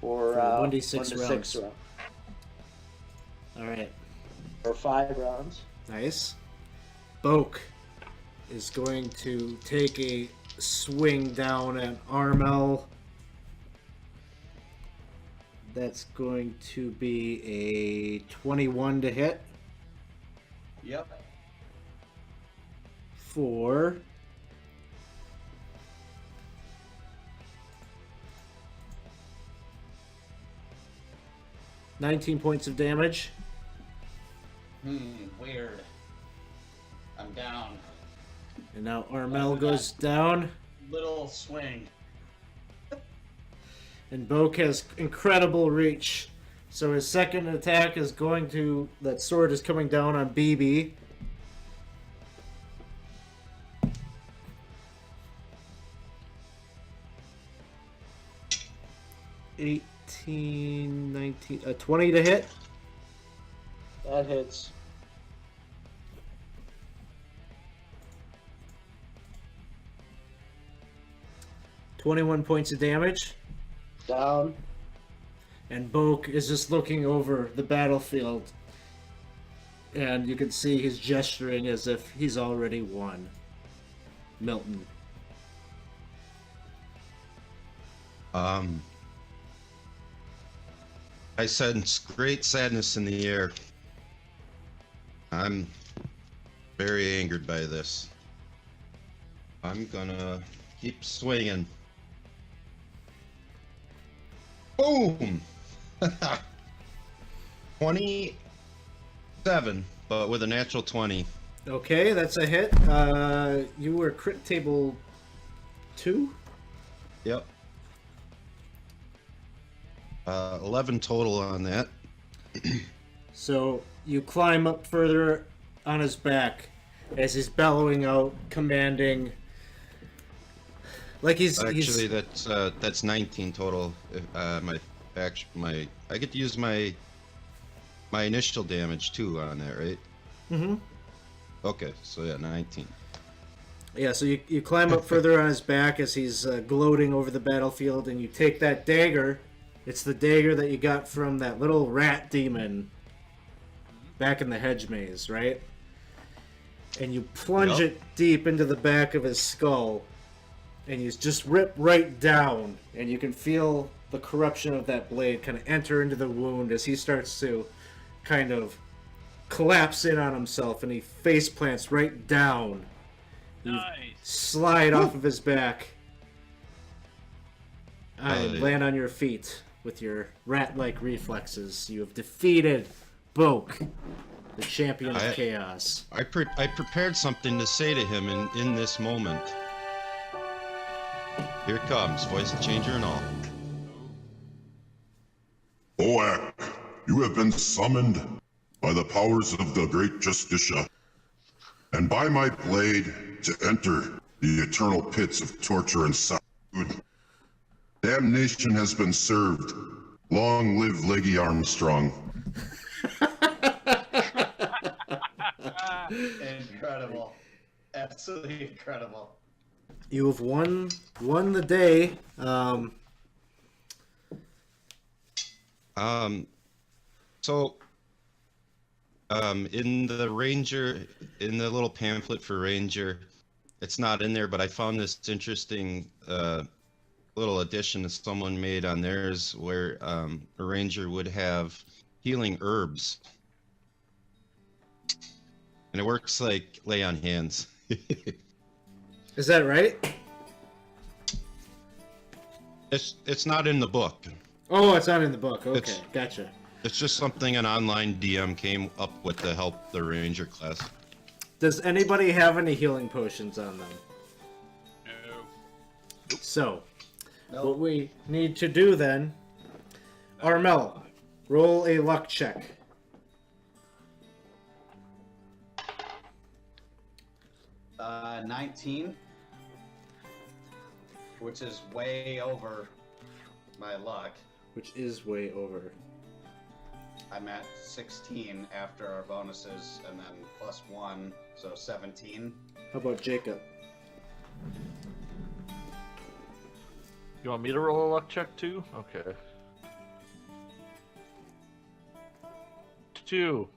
for For 1d6 1 to 6 rounds. round, All right. or 5 rounds. Nice. Boke is going to take a swing down at Armel. That's going to be a 21 to hit Yep. for 19 points of damage. Weird. I'm down. And now Armel goes down. Little swing. And Boke has incredible reach. So his second attack is going to... That sword is coming down on BB. 18, 19, 20 to hit. That hits. $21 points of damage. Down. And Boke is just looking over the battlefield. And you can see he's gesturing as if he's already won. Milton. I sense great sadness in the air. I'm very angered by this. I'm gonna keep swinging. Boom! 27, but with a natural 20. Okay, that's a hit. You were crit table 2? Yep. 11 total on that. So you climb up further on his back as he's bellowing out, commanding. Like he's Actually, that's 19 total. I get to use my initial damage too on that, right? Mm-hmm. Okay, so yeah, 19. Yeah, so you climb up further on his back as he's gloating over the battlefield, and you take that dagger. It's the dagger that you got from that little rat demon back in the hedge maze, right? And you plunge it deep into the back of his skull, and you just rip right down, and you can feel the corruption of that blade kind of enter into the wound as he starts to kind of collapse in on himself, and he face plants right down. You Nice. slide off of his back and yeah. land on your feet with your rat-like reflexes. You have defeated Boke, the champion of chaos. I prepared something to say to him in this moment. Here it comes, voice changer and all. Boak, you have been summoned by the powers of the great Justicia, and by my blade to enter the eternal pits of torture and solitude. Damnation has been served. Long live Leggy Armstrong. Incredible. Absolutely incredible. You have won the day. In the Ranger, in the little pamphlet for Ranger, it's not in there, but I found this interesting little addition that someone made on theirs where a Ranger would have healing herbs. And it works like lay on hands. Is that right? It's not in the book. Oh, it's not in the book. Okay, It's- gotcha. It's just something an online DM came up with to help the Ranger class. Does anybody have any healing potions on them? No. So, Nope. what we need to do then, Armel, roll a luck check. Uh, 19, which is way over my luck. Which is way over. I'm at 16 after our bonuses, and then +1, so 17. How about Jacob? You want me to roll a luck check too? Okay. 2,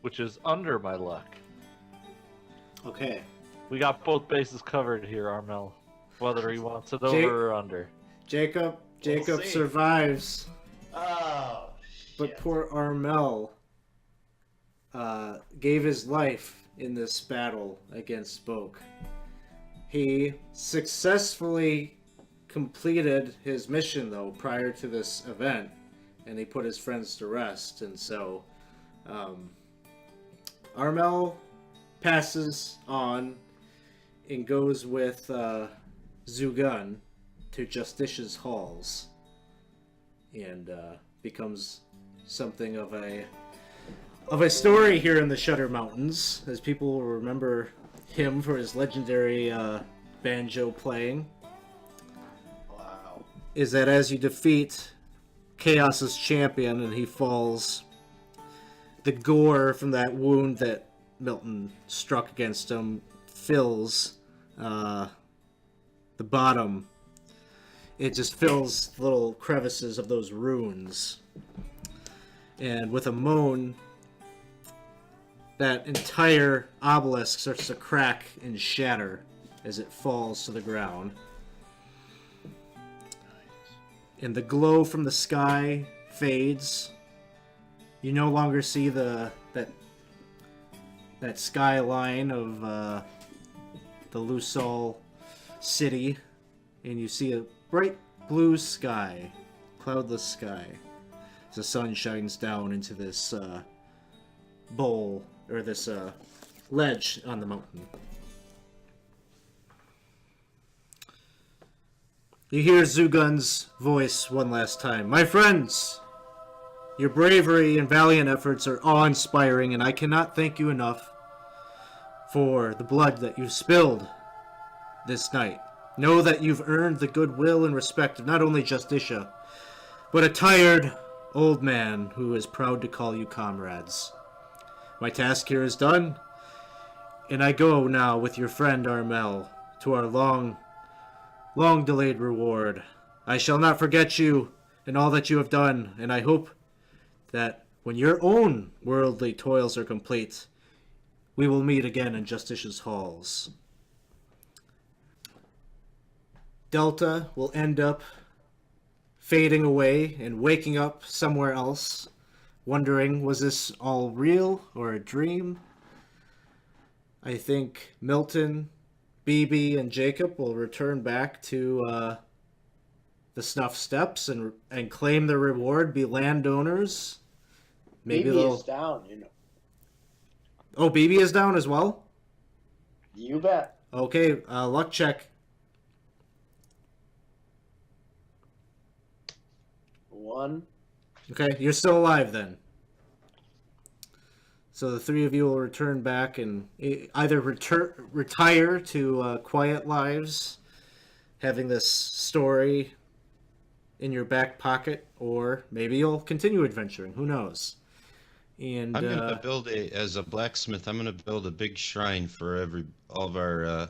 which is under my luck. Okay. We got both bases covered here, Armel. Whether he wants it Jake- over or under. Jacob see. survives, Oh, but shit. poor Armel gave his life in this battle against Boke. He successfully completed his mission, though, prior to this event, and he put his friends to rest, and so Armel passes on and goes with Zugun to Justitia's halls and becomes something of a story here in the Shudder Mountains, as people will remember him for his legendary banjo playing. Wow. Is that as you defeat Chaos's champion, and he falls. The gore from that wound that Milton struck against him fills the bottom. It just fills the little crevices of those runes. And with a moan, that entire obelisk starts to crack and shatter as it falls to the ground. And the glow from the sky fades. You no longer see that skyline of the Lusol city, and you see a bright blue sky, cloudless sky, as the sun shines down into this bowl, or this ledge on the mountain. You hear Zugun's voice one last time. My friends, your bravery and valiant efforts are awe-inspiring, and I cannot thank you enough for the blood that you spilled this night. Know that you've earned the goodwill and respect of not only Justicia, but a tired old man who is proud to call you comrades. My task here is done, and I go now with your friend Armel to our long-delayed reward. I shall not forget you and all that you have done, and I hope that when your own worldly toils are complete, we will meet again in Justicia's halls. Delta will end up fading away and waking up somewhere else, wondering, was this all real or a dream? I think Milton, BB, and Jacob will return back to the Snuff Steps and claim their reward, be landowners. Maybe BB is down, you know. Oh, BB is down as well? You bet. Okay, luck check. 1. Okay, you're still alive then. So the three of you will return back and either retire to quiet lives, having this story in your back pocket, or maybe you'll continue adventuring. Who knows? And I'm gonna build as a blacksmith. I'm gonna build a big shrine for all of our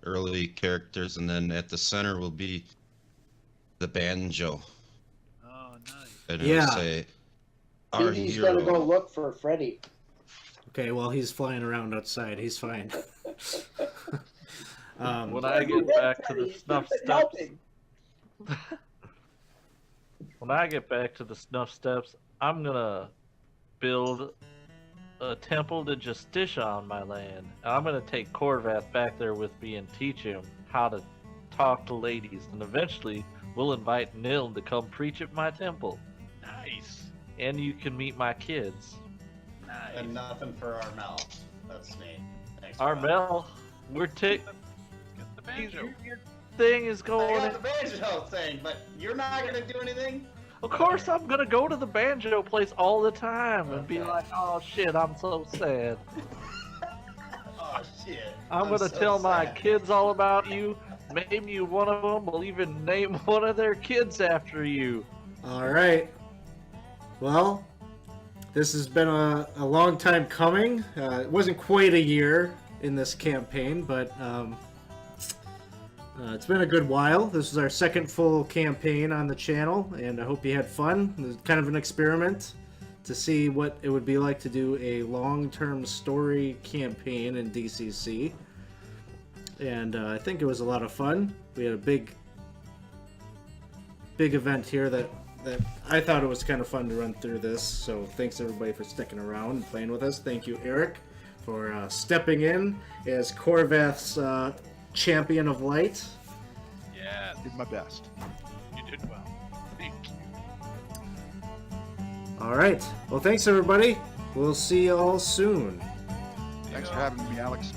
early characters, and then at the center will be the banjo. Oh, nice. And Yeah. it'll say, our BB's hero. gonna go look for Freddy. okay, well, he's flying around outside. He's fine. When I get back to the Snuff Steps, when I get back to the Snuff Steps, I'm gonna build a temple to Justicia on my land. And I'm gonna take Corvath back there with me and teach him how to talk to ladies, and eventually we'll invite Niln to come preach at my temple. Nice. And you can meet my kids. Nice. And nothing for Armel. That's neat. Thanks, Rob. Armel, we're Get the banjo. your thing is I going. got the banjo thing, but you're not gonna do anything? Of course, I'm gonna go to the banjo place all the time and be Okay. like, "Oh shit, I'm so sad." Oh shit. I'm gonna so tell my sad. kids all about you. Maybe one of them will even name one of their kids after you. All right. Well, this has been a long time coming. It wasn't quite a year in this campaign, but it's been a good while. This is our second full campaign on the channel, and I hope you had fun. It was kind of an experiment to see what it would be like to do a long-term story campaign in DCC. And I think it was a lot of fun. We had a big event here that I thought it was kind of fun to run through this. So thanks everybody for sticking around and playing with us. Thank you, Eric, for stepping in as Corvath's champion of light. Yeah, Did my best. you did well. Thank you. All right. Well, thanks everybody. We'll see you all soon. Thanks for having me, Alex.